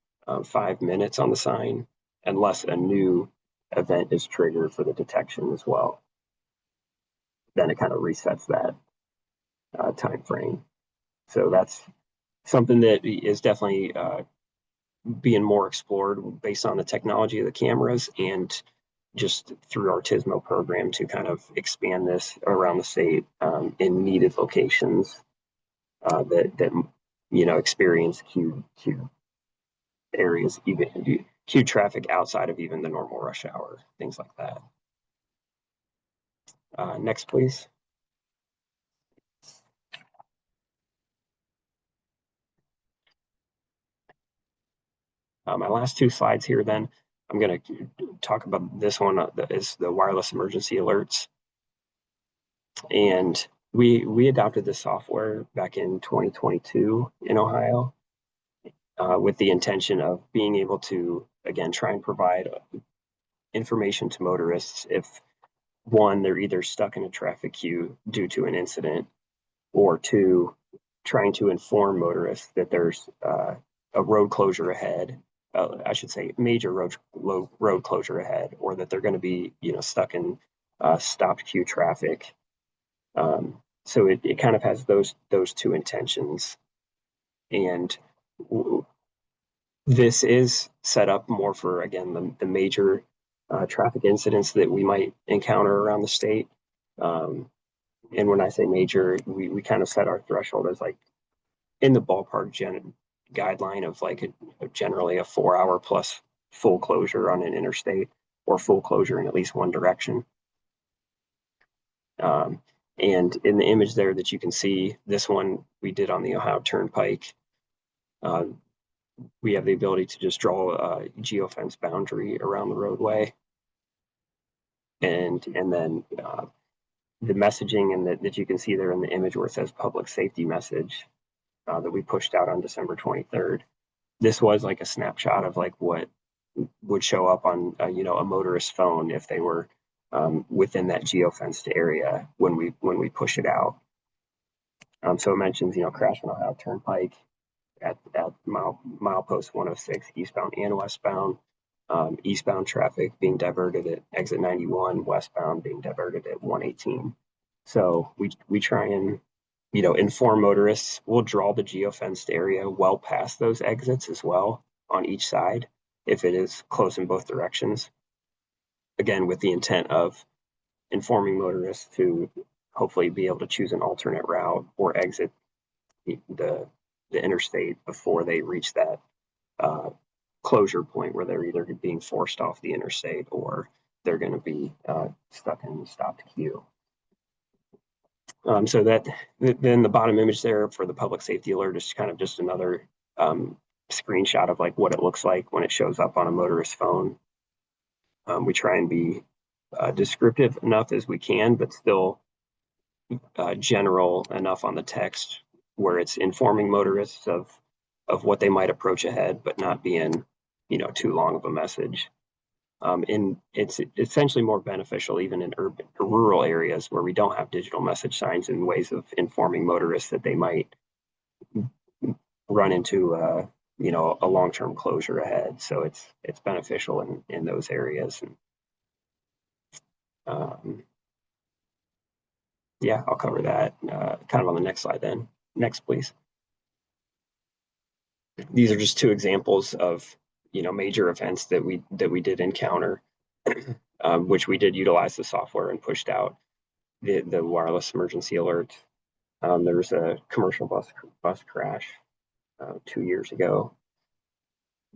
5 minutes on the sign, unless a new event is triggered for the detection as well. Then it kind of resets that time frame. So that's something that is definitely being more explored based on the technology of the cameras, and just through our TSMO program to kind of expand this around the state in needed locations that experience queue areas, even queue traffic outside of even the normal rush hour, things like that. Next, please. My last 2 slides here, then I'm going to talk about this one is the wireless emergency alerts. And we adopted this software back in 2022 in Ohio with the intention of being able to, again, try and provide information to motorists if, one, they're either stuck in a traffic queue due to an incident, or two, trying to inform motorists that there's a road closure ahead. I should say major road closure ahead, or that they're going to be, stuck in stopped queue traffic. So it kind of has those two intentions. And this is set up more for, again, the major traffic incidents that we might encounter around the state. And when I say major, we kind of set our threshold as like in the ballpark guideline of like generally a 4-hour plus full closure on an interstate, or full closure in at least one direction. And in the image there that you can see, this one we did on the Ohio Turnpike. We have the ability to just draw a geofence boundary around the roadway. And then the messaging and that you can see there in the image where it says public safety message that we pushed out on December 23rd. This was like a snapshot of like what would show up on a motorist's phone if they were within that geofenced area when we push it out. So it mentions, crash on Ohio Turnpike at milepost 106, eastbound and westbound. Eastbound traffic being diverted at exit 91, westbound being diverted at 118. So we try and, inform motorists. We'll draw the geofenced area well past those exits as well on each side if it is close in both directions. Again, with the intent of informing motorists to hopefully be able to choose an alternate route or exit the interstate before they reach that closure point where they're either being forced off the interstate or they're going to be stuck in the stopped queue. So that then the bottom image there for the public safety alert is kind of just another screenshot of like what it looks like when it shows up on a motorist's phone. We try and be descriptive enough as we can, but still general enough on the text where it's informing motorists of what they might approach ahead, but not being, too long of a message. And it's essentially more beneficial even in urban or rural areas where we don't have digital message signs and ways of informing motorists that they might run into a long-term closure ahead. So it's beneficial in those areas. And yeah, I'll cover that kind of on the next slide then. Next, please. These are just two examples of major events that we did encounter, which we did utilize the software and pushed out the wireless emergency alert. There was a commercial bus crash 2 years ago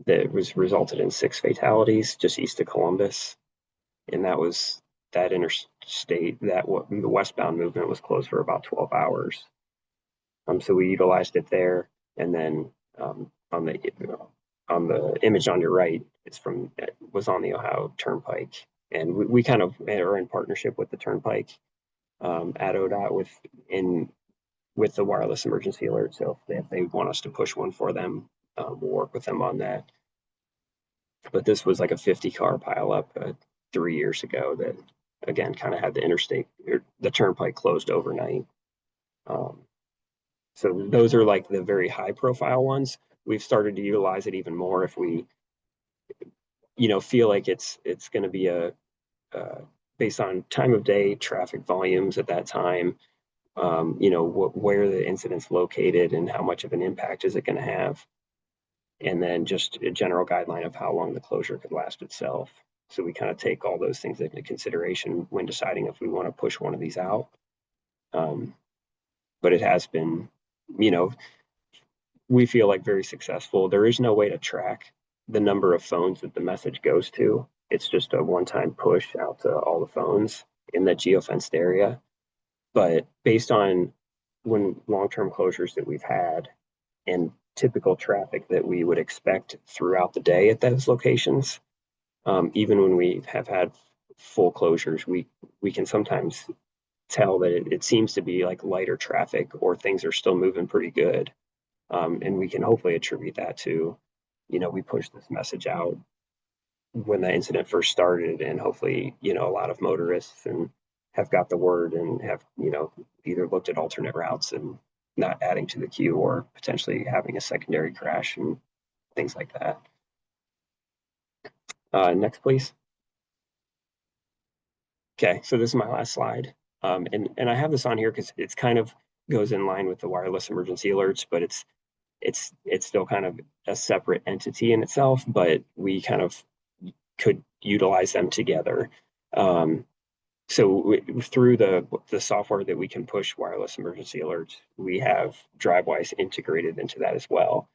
that resulted in 6 fatalities just east of Columbus, and that interstate, the westbound movement was closed for about 12 hours. So we utilized it there, and then on the image on your right, it was on the Ohio Turnpike, and we kind of are in partnership with the Turnpike at ODOT with the wireless emergency alert. So if they want us to push one for them, we'll work with them on that. But this was like a 50-car pileup 3 years ago that again kind of had the Turnpike closed overnight. So those are like the very high profile ones. We've started to utilize it even more if we, feel like it's going to be based on time of day, traffic volumes at that time, where the incident's located and how much of an impact is it going to have. And then just a general guideline of how long the closure could last itself. So we kind of take all those things into consideration when deciding if we want to push one of these out. But it has been, we feel like very successful. There is no way to track the number of phones that the message goes to. It's just a one-time push out to all the phones in that geofenced area. But based on when long-term closures that we've had and typical traffic that we would expect throughout the day at those locations, even when we have had full closures, we can sometimes tell that it seems to be like lighter traffic or things are still moving pretty good. And we can hopefully attribute that to, we pushed this message out when the incident first started, and hopefully, a lot of motorists and have got the word and have, either looked at alternate routes and not adding to the queue, or potentially having a secondary crash and things like that. Next, please. Okay, so this is my last slide. And I have this on here because it's kind of goes in line with the wireless emergency alerts, but it's still kind of a separate entity in itself, but we kind of could utilize them together. So through the software that we can push wireless emergency alerts, we have DriveWise integrated into that as well.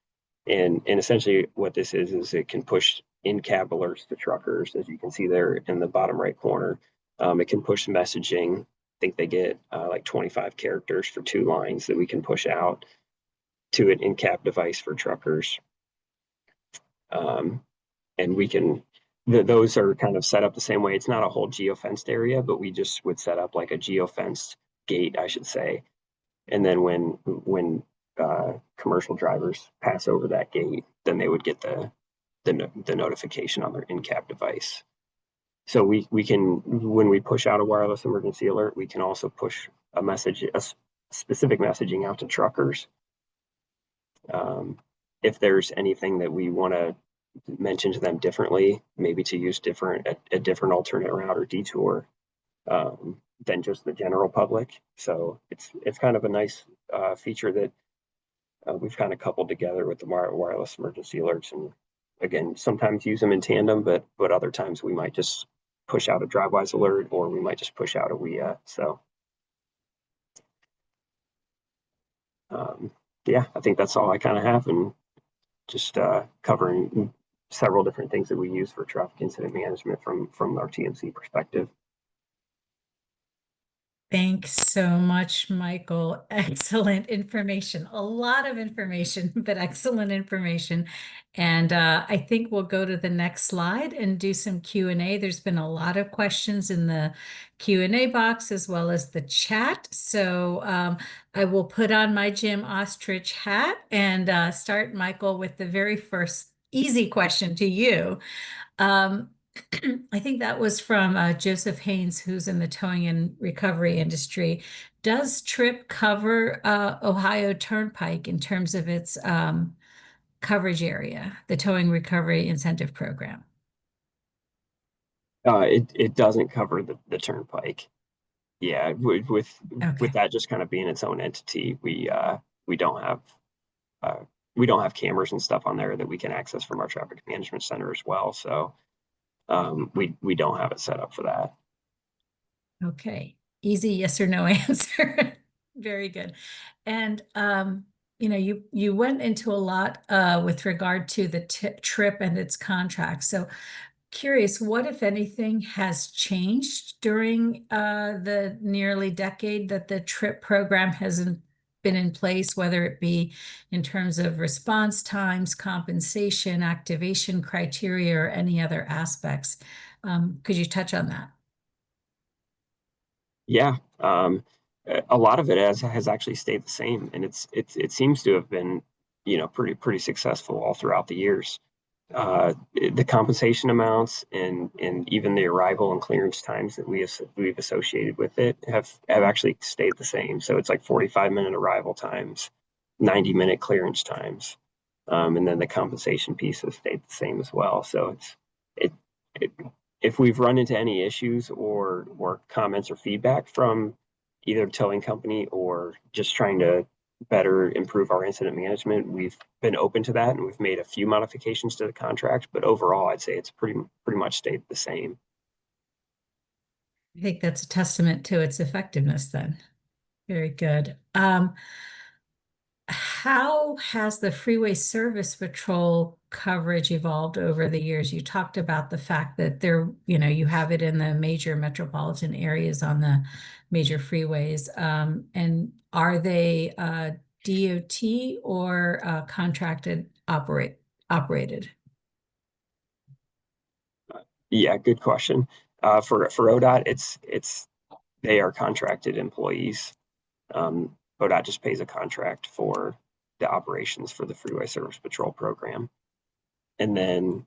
And essentially what this is it can push in-cab alerts to truckers, as you can see there in the bottom right corner. It can push messaging. I think they get like 25 characters for 2 lines that we can push out to an in-cab device for truckers. And we can, those are kind of set up the same way. It's not a whole geofenced area, but we just would set up like a geofenced gate, I should say. And then when commercial drivers pass over that gate, then they would get the notification on their in-cab device. So we can, when we push out a wireless emergency alert, we can also push a message, a specific messaging out to truckers. If there's anything that we want to mention to them differently, maybe to use a different alternate route or detour than just the general public. So it's kind of a nice feature that we've kind of coupled together with the wireless emergency alerts. And again, sometimes use them in tandem, but other times we might just push out a DriveWise alert, or we might just push out a WIA. So yeah, I think that's all I kind of have, and just covering several different things that we use for traffic incident management from our TMC perspective. Thanks so much, Michael. Excellent information. A lot of information, but excellent information. And I think we'll go to the next slide and do some Q&A. There's been a lot of questions in the Q&A box as well as the chat. So I will put on my Jim Austrich hat and start, Michael, with the very first easy question to you. I think that was from Joseph Haynes, who's in the towing and recovery industry. Does TRIP cover Ohio Turnpike in terms of its coverage area, the Towing Recovery Incentive Program? It doesn't cover the Turnpike. Yeah, with that just kind of being its own entity, we don't have cameras and stuff on there that we can access from our traffic management center as well. So we don't have it set up for that. Okay. Easy yes or no answer. Very good. And you went into a lot with regard to the TRIP and its contract. So curious, what, if anything, has changed during the nearly decade that the TRIP program hasn't been in place, whether it be in terms of response times, compensation, activation criteria, or any other aspects? Could you touch on that? Yeah, a lot of it has actually stayed the same, and it seems to have been, pretty successful all throughout the years. The compensation amounts and even the arrival and clearance times that we've associated with it have actually stayed the same. So it's like 45-minute arrival times, 90-minute clearance times, and then the compensation piece has stayed the same as well. So if we've run into any issues or comments or feedback from either towing company or just trying to better improve our incident management, we've been open to that, and we've made a few modifications to the contract, but overall I'd say it's pretty much stayed the same. I think that's a testament to its effectiveness then. Very good. How has the Freeway Service Patrol coverage evolved over the years? You talked about the fact that you have it in the major metropolitan areas on the major freeways. And are they DOT or contracted operated? Yeah, good question. For ODOT, they are contracted employees. ODOT just pays a contract for the operations for the Freeway Service Patrol program. And then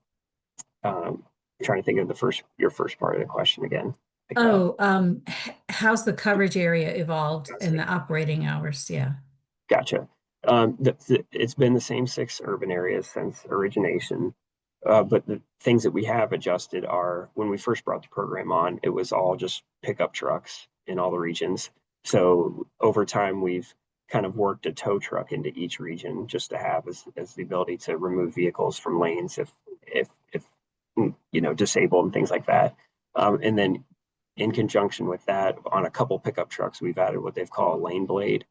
trying to think of your first part of the question again. like that. Oh, how's the coverage area evolved and the operating hours? Yeah. Gotcha. It's been the same 6 urban areas since origination. But the things that we have adjusted are when we first brought the program on, it was all just pickup trucks in all the regions. So over time, we've kind of worked a tow truck into each region just to have as the ability to remove vehicles from lanes if disabled and things like that. And then in conjunction with that, on a couple pickup trucks, we've added what they've called a lane blade,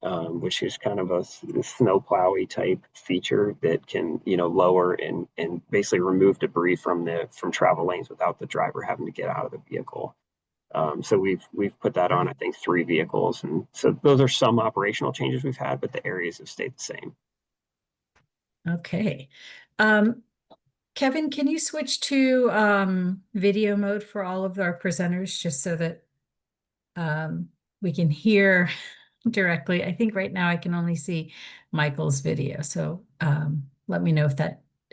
which is kind of a snow plowy type feature that can, lower and basically remove debris from travel lanes without the driver having to get out of the vehicle. So we've put that on, I think, 3 vehicles, and so those are some operational changes we've had, but the areas have stayed the same. Okay. Kevin, can you switch to video mode for all of our presenters just so that we can hear directly? I think right now I can only see Michael's video. So let me know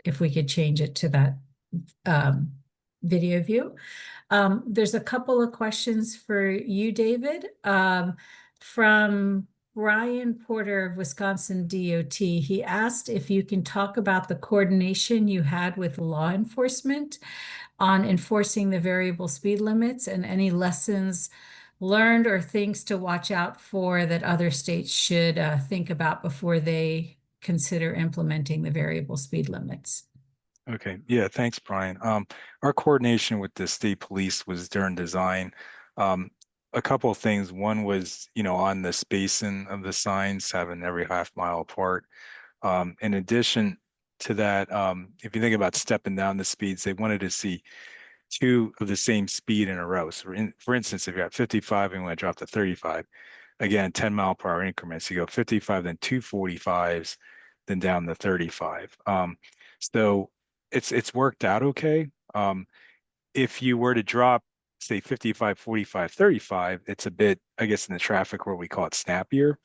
if we could change it to that video view. There's a couple of questions for you, David. From Brian Porter of Wisconsin DOT, he asked if you can talk about the coordination you had with law enforcement on enforcing the variable speed limits and any lessons learned or things to watch out for that other states should think about before they consider implementing the variable speed limits. Okay, yeah, thanks, Brian. Our coordination with the state police was during design. A couple of things. One was, on the spacing of the signs, having every half-mile apart. In addition to that, if you think about stepping down the speeds, they wanted to see 2 of the same speed in a row. So for instance, if you're at 55 and you want to drop to 35, again, 10-mile-per-hour increments, you go 55, then 2 45s, then down to 35. So it's worked out okay. If you were to drop, say 55, 45, 35, it's a bit, I guess, in the traffic where we call it snappier.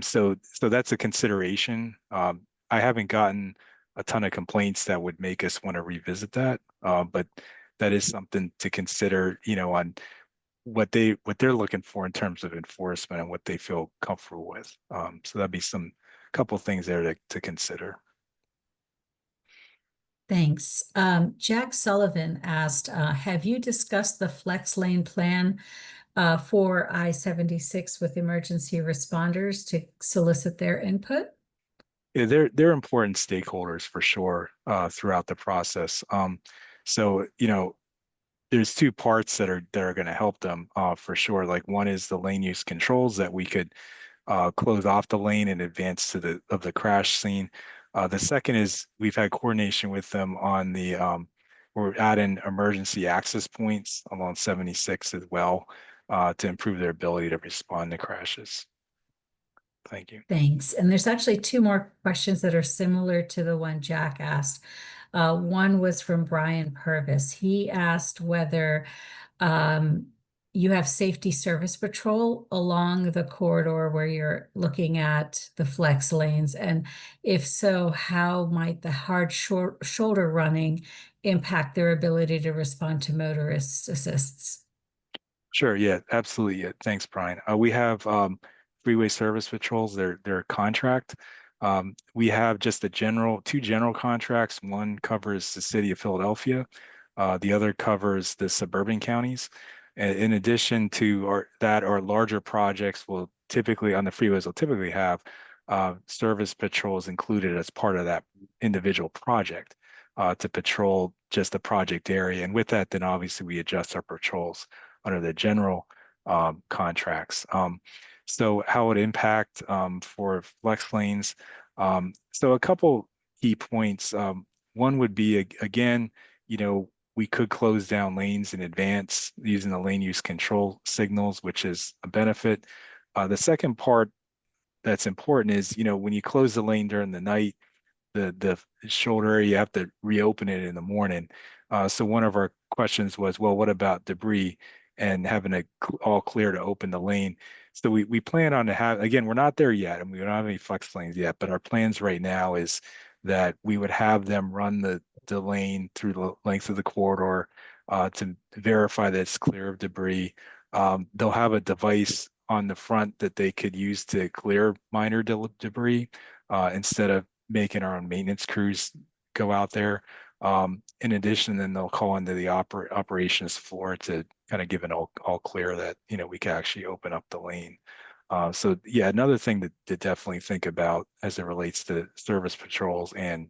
So that's a consideration. I haven't gotten a ton of complaints that would make us want to revisit that, but that is something to consider, on what they're looking for in terms of enforcement and what they feel comfortable with. So that'd be couple things there to consider. Thanks. Jack Sullivan asked, have you discussed the flex lane plan for I-76 with emergency responders to solicit their input? Yeah, they're important stakeholders for sure throughout the process. So there's 2 parts that are going to help them for sure. Like one is the lane use controls that we could close off the lane in advance of the crash scene. The second is we've had coordination with them on we're adding emergency access points along 76 as well to improve their ability to respond to crashes. Thank you. Thanks. And there's actually 2 more questions that are similar to the one Jack asked. One was from Brian Purvis. He asked whether you have safety service patrol along the corridor where you're looking at the flex lanes. And if so, how might the hard shoulder running impact their ability to respond to motorist assists? Sure. Yeah, absolutely. Yeah. Thanks, Brian. We have freeway service patrols. They're a contract. We have just 2 general contracts. One covers the city of Philadelphia. The other covers the suburban counties. In addition to our larger projects will typically on the freeways will typically have service patrols included as part of that individual project to patrol just the project area. And with that, then obviously we adjust our patrols under the general contracts. So how it impact for flex lanes. So a couple key points. One would be, again, we could close down lanes in advance using the lane use control signals, which is a benefit. The second part that's important is, when you close the lane during the night, the shoulder area, you have to reopen it in the morning. So one of our questions was, well, what about debris and having it all clear to open the lane? So we plan on again, we're not there yet, and we don't have any flex lanes yet, but our plans right now is that we would have them run the lane through the length of the corridor to verify that it's clear of debris. They'll have a device on the front that they could use to clear minor debris instead of making our own maintenance crews go out there. In addition, then they'll call into the operations floor to kind of give an all clear that, you know, we can actually open up the lane. So yeah, another thing to definitely think about as it relates to service patrols and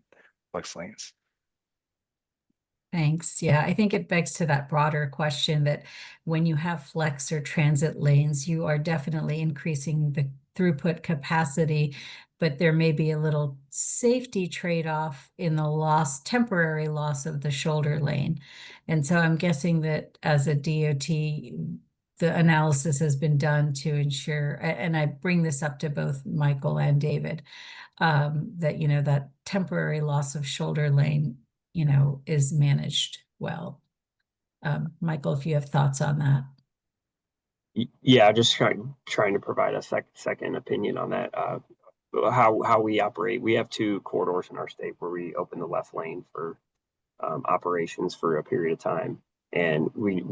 flex lanes. Thanks. Yeah, I think it begs to that broader question that when you have flex or transit lanes, you are definitely increasing the throughput capacity, but there may be a little safety trade-off in the temporary loss of the shoulder lane. And so I'm guessing that as a DOT, the analysis has been done to ensure, and I bring this up to both Michael and David, that, you know, that temporary loss of shoulder lane, you know, is managed well. Michael, if you have thoughts on that. Yeah, just trying to provide a second opinion on that. How we operate. We have 2 corridors in our state where we open the left lane for operations for a period of time, and we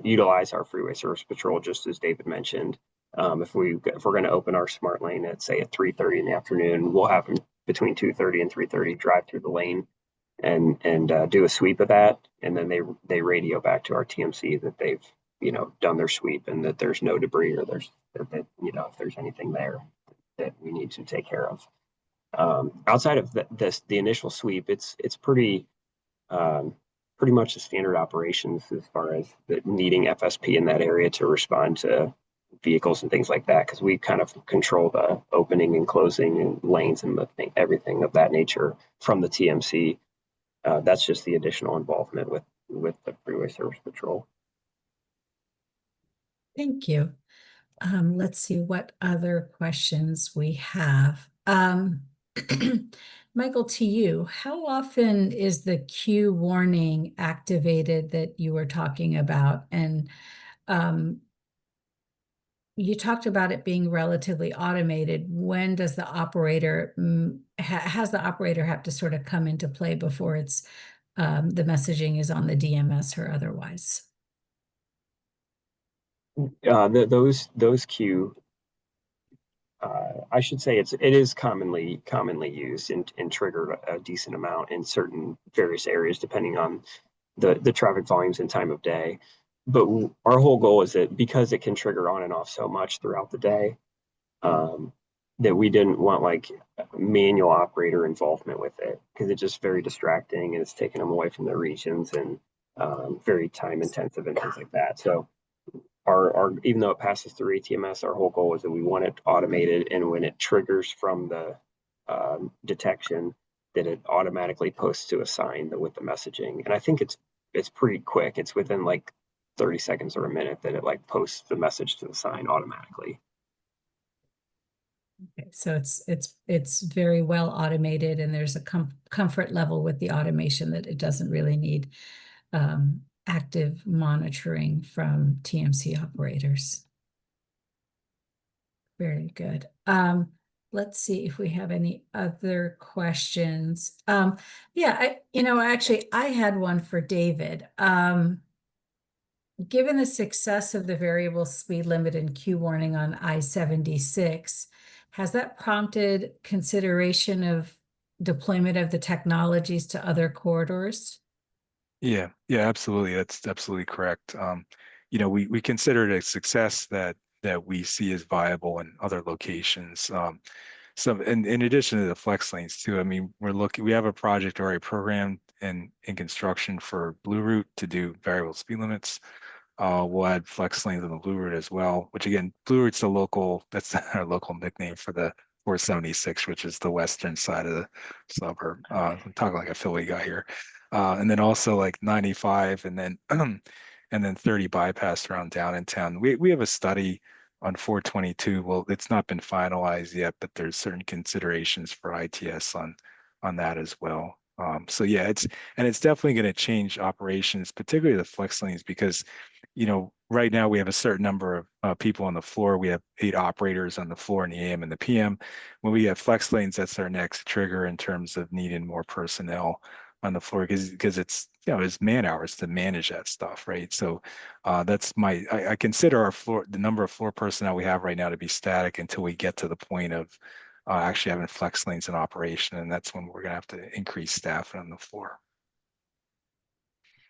utilize our freeway service patrol, just as David mentioned. If we're going to open our smart lane at, say, at 3:30 in the afternoon, we'll have them between 2:30 and 3:30 drive through the lane and do a sweep of that, and then they radio back to our TMC that they've, you know, done their sweep and that there's no debris, or that, you know, if there's anything there that we need to take care of. Outside of the initial sweep, it's pretty much the standard operations as far as needing FSP in that area to respond to vehicles and things like that, because we kind of control the opening and closing and lanes and everything of that nature from the TMC. That's just the additional involvement with the freeway service patrol. Thank you. Let's see what other questions we have. Michael, to you, how often is the queue warning activated that you were talking about? And you talked about it being relatively automated. When does the operator, has the operator have to sort of come into play before it's the messaging is on the DMS or otherwise? Those queue, I should say it is commonly used and triggered a decent amount in certain various areas, depending on the traffic volumes and time of day. But our whole goal is that because it can trigger on and off so much throughout the day, that we didn't want like manual operator involvement with it, because it's just very distracting and it's taking them away from their regions and very time intensive and things like that. So our even though it passes through ATMS, our whole goal is that we want it automated, and when it triggers from the detection, that it automatically posts to a sign with the messaging. And I think it's pretty quick. It's within like 30 seconds or a minute that it like posts the message to the sign automatically. Okay, so it's very well automated, and there's a comfort level with the automation that it doesn't really need active monitoring from TMC operators. Very good. Let's see if we have any other questions. Yeah, actually, I had one for David. Given the success of the variable speed limit and queue warning on I-76, has that prompted consideration of deployment of the technologies to other corridors? Yeah, absolutely. That's absolutely correct. We consider it a success that we see as viable in other locations. So in addition to the flex lanes too, I mean, we have a project already programmed in construction for Blue Route to do variable speed limits. We'll add flex lanes on the Blue Route as well, which again, Blue Route's that's our local nickname for the 476, which is the western side of the suburb. I'm talking like a Philly guy here. And then also like 95 and then 30 bypass around downtown. We have a study on 422. Well, it's not been finalized yet, but there's certain considerations for ITS on that as well. So yeah, it's definitely going to change operations, particularly the flex lanes, because right now we have a certain number of people on the floor. We have 8 operators on the floor in the AM and the PM. When we have flex lanes, that's our next trigger in terms of needing more personnel on the floor, because it's is man hours to manage that stuff, right? So that's I consider the number of floor personnel we have right now to be static until we get to the point of actually having flex lanes in operation, and that's when we're gonna have to increase staff on the floor.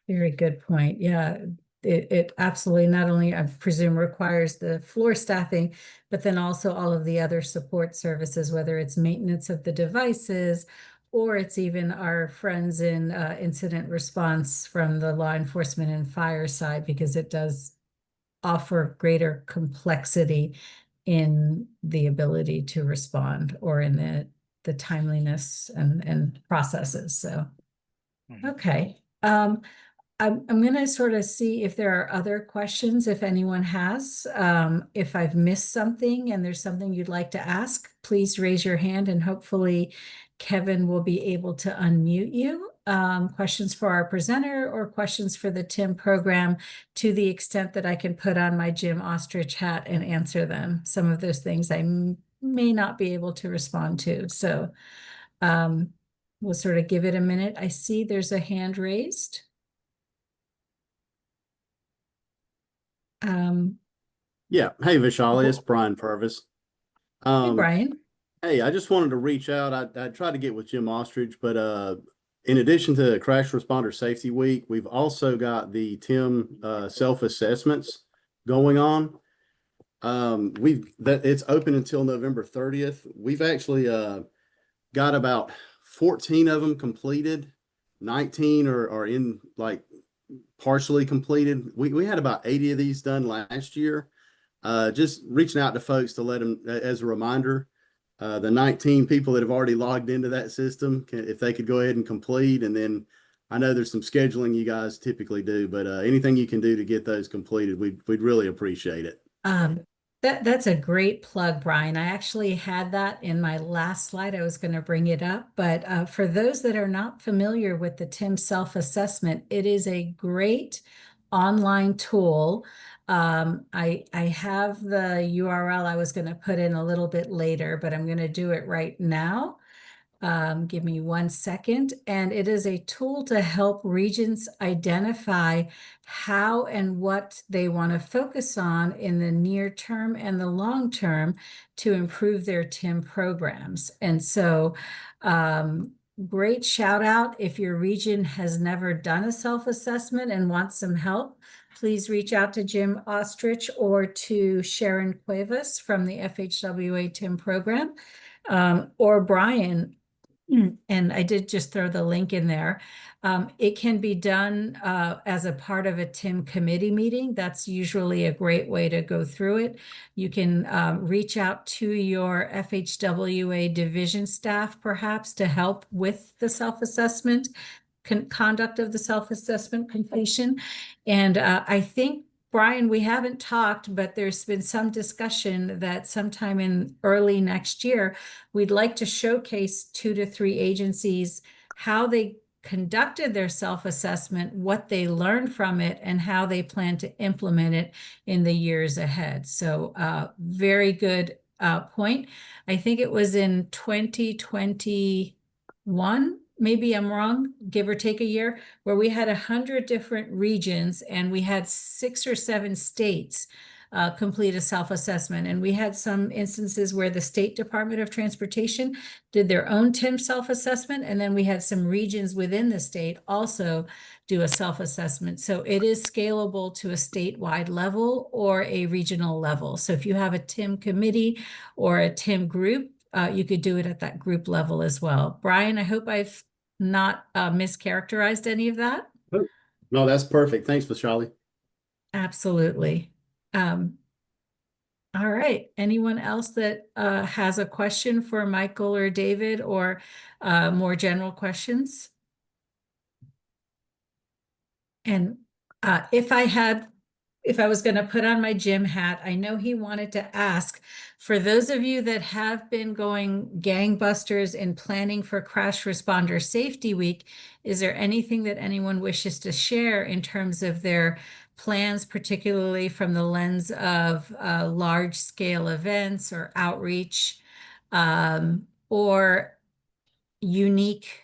Very good point. Yeah, it absolutely not only, I presume, requires the floor staffing, but then also all of the other support services, whether it's maintenance of the devices, or it's even our friends in incident response from the law enforcement and fire side, because it does offer greater complexity in the ability to respond, or in the timeliness and processes. So, okay. I'm going to sort of see if there are other questions, if anyone has. If I've missed something and there's something you'd like to ask, please raise your hand, and hopefully Kevin will be able to unmute you. Questions for our presenter or questions for the TIM program, to the extent that I can put on my Jim Austrich hat and answer them. Some of those things I may not be able to respond to. So we'll sort of give it a minute. I see there's a hand raised. Yeah. Hey, Vishali, it's Brian Purvis. Hey, Brian. Hey, I just wanted to reach out. I tried to get with Jim Ostrich, but in addition to Crash Responder Safety Week, we've also got the TIM self-assessments going on. It's open until November 30th. We've actually got about 14 of them completed. 19 are in like partially completed. We had about 80 of these done last year. Just reaching out to folks to let them, as a reminder, the 19 people that have already logged into that system, if they could go ahead and complete. And then I know there's some scheduling you guys typically do, but anything you can do to get those completed, we'd really appreciate it. That's a great plug, Brian. I actually had that in my last slide. I was going to bring it up, but for those that are not familiar with the TIM self-assessment, it is a great online tool. I have the URL I was going to put in a little bit later, but I'm going to do it right now. Give me 1 second. And it is a tool to help regions identify how and what they want to focus on in the near term and the long term to improve their TIM programs. And so, great shout out. If your region has never done a self-assessment and wants some help, please reach out to Jim Austrich or to Sharon Cuevas from the FHWA TIM program, or Brian. And I did just throw the link in there. It can be done as a part of a TIM committee meeting. That's usually a great way to go through it. You can reach out to your FHWA division staff, perhaps, to help with the self-assessment, conduct of the self-assessment completion. And I think, Brian, we haven't talked, but there's been some discussion that sometime in early next year, we'd like to showcase 2 to 3 agencies, how they conducted their self-assessment, what they learned from it, and how they plan to implement it in the years ahead. So very good point. I think it was in 2021, maybe I'm wrong, give or take a year, where we had 100 different regions and we had 6 or 7 states complete a self-assessment. And we had some instances where the State Department of Transportation did their own TIM self-assessment. And then we had some regions within the state also do a self-assessment. So it is scalable to a statewide level or a regional level. So if you have a TIM committee or a TIM group, you could do it at that group level as well. Brian, I hope I've not mischaracterized any of that. No, that's perfect. Thanks, Vishali. Absolutely. All right. Anyone else that has a question for Michael or David, or more general questions? And if I was going to put on my Jim hat, I know he wanted to ask, for those of you that have been going gangbusters in planning for Crash Responder Safety Week, is there anything that anyone wishes to share in terms of their plans, particularly from the lens of large scale events or outreach, or unique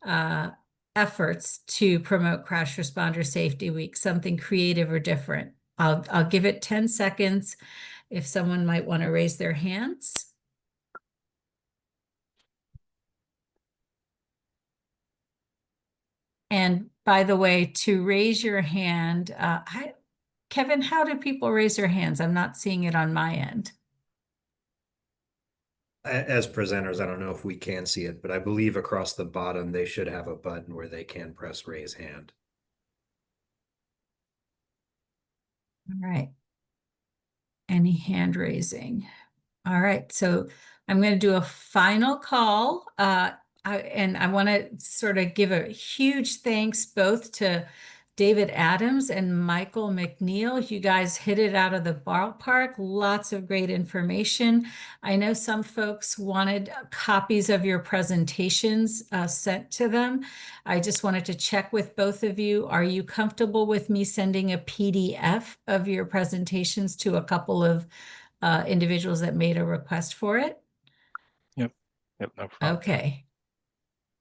efforts to promote Crash Responder Safety Week, something creative or different. I'll give it 10 seconds if someone might want to raise their hands. And by the way, to raise your hand, Kevin, how do people raise their hands? I'm not seeing it on my end. As presenters, I don't know if we can see it, but I believe across the bottom, they should have a button where they can press raise hand. All right. Any hand raising? All right, so I'm going to do a final call. And I want to sort of give a huge thanks both to David Adams and Michael McNeill. You guys hit it out of the ballpark. Lots of great information. I know some folks wanted copies of your presentations sent to them. I just wanted to check with both of you. Are you comfortable with me sending a PDF of your presentations to a couple of individuals that made a request for it? Yep, no problem. Okay.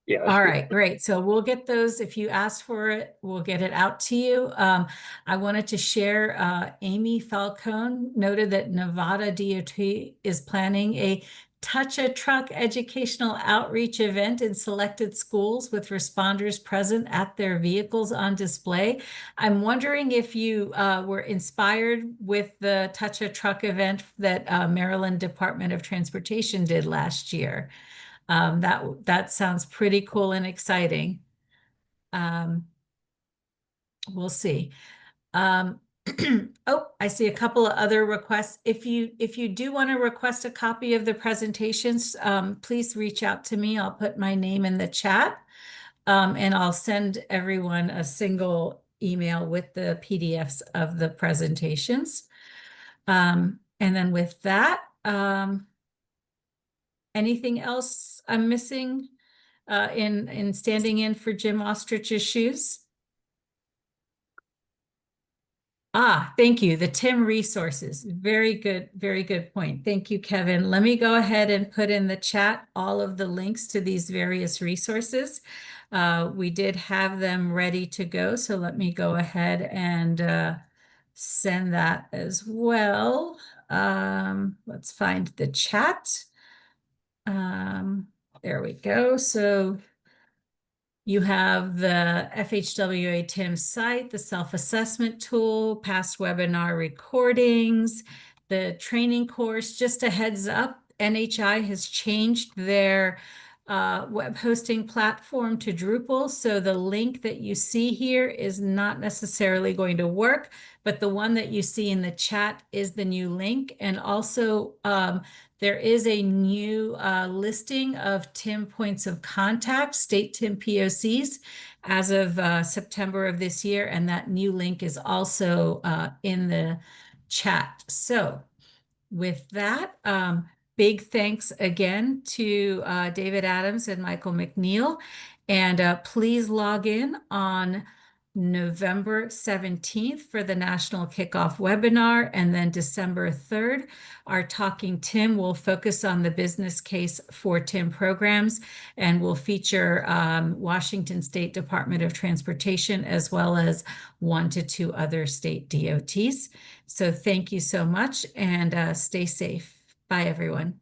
Yeah. that's All great. right, great. So we'll get those. If you ask for it, we'll get it out to you. I wanted to share, Amy Falcone noted that Nevada DOT is planning a Touch a Truck educational outreach event in selected schools with responders present at their vehicles on display. I'm wondering if you were inspired with the Touch a Truck event that Maryland Department of Transportation did last year. That sounds pretty cool and exciting. We'll see. Oh, I see a couple of other requests. If you do want to request a copy of the presentations, please reach out to me. I'll put my name in the chat, and I'll send everyone a single email with the PDFs of the presentations. And then with that, anything else I'm missing in standing in for Jim Austrich's shoes? Thank you. The TIM resources. Very good point. Thank you, Kevin. Let me go ahead and put in the chat all of the links to these various resources. We did have them ready to go, so let me go ahead and send that as well. Let's find the chat. There we go. So you have the FHWA TIM site, the self-assessment tool, past webinar recordings, the training course. Just a heads up, NHI has changed their web hosting platform to Drupal. So the link that you see here is not necessarily going to work, but the one that you see in the chat is the new link. And also there is a new listing of TIM points of contact, state TIM POCs, as of September of this year. And that new link is also in the chat. So with that, big thanks again to David Adams and Michael McNeill. And please log in on November 17th for the National Kickoff webinar. And then December 3rd, our Talking TIM will focus on the business case for TIM programs and will feature Washington State Department of Transportation as well as 1 to 2 other state DOTs. So thank you so much and stay safe. Bye, everyone.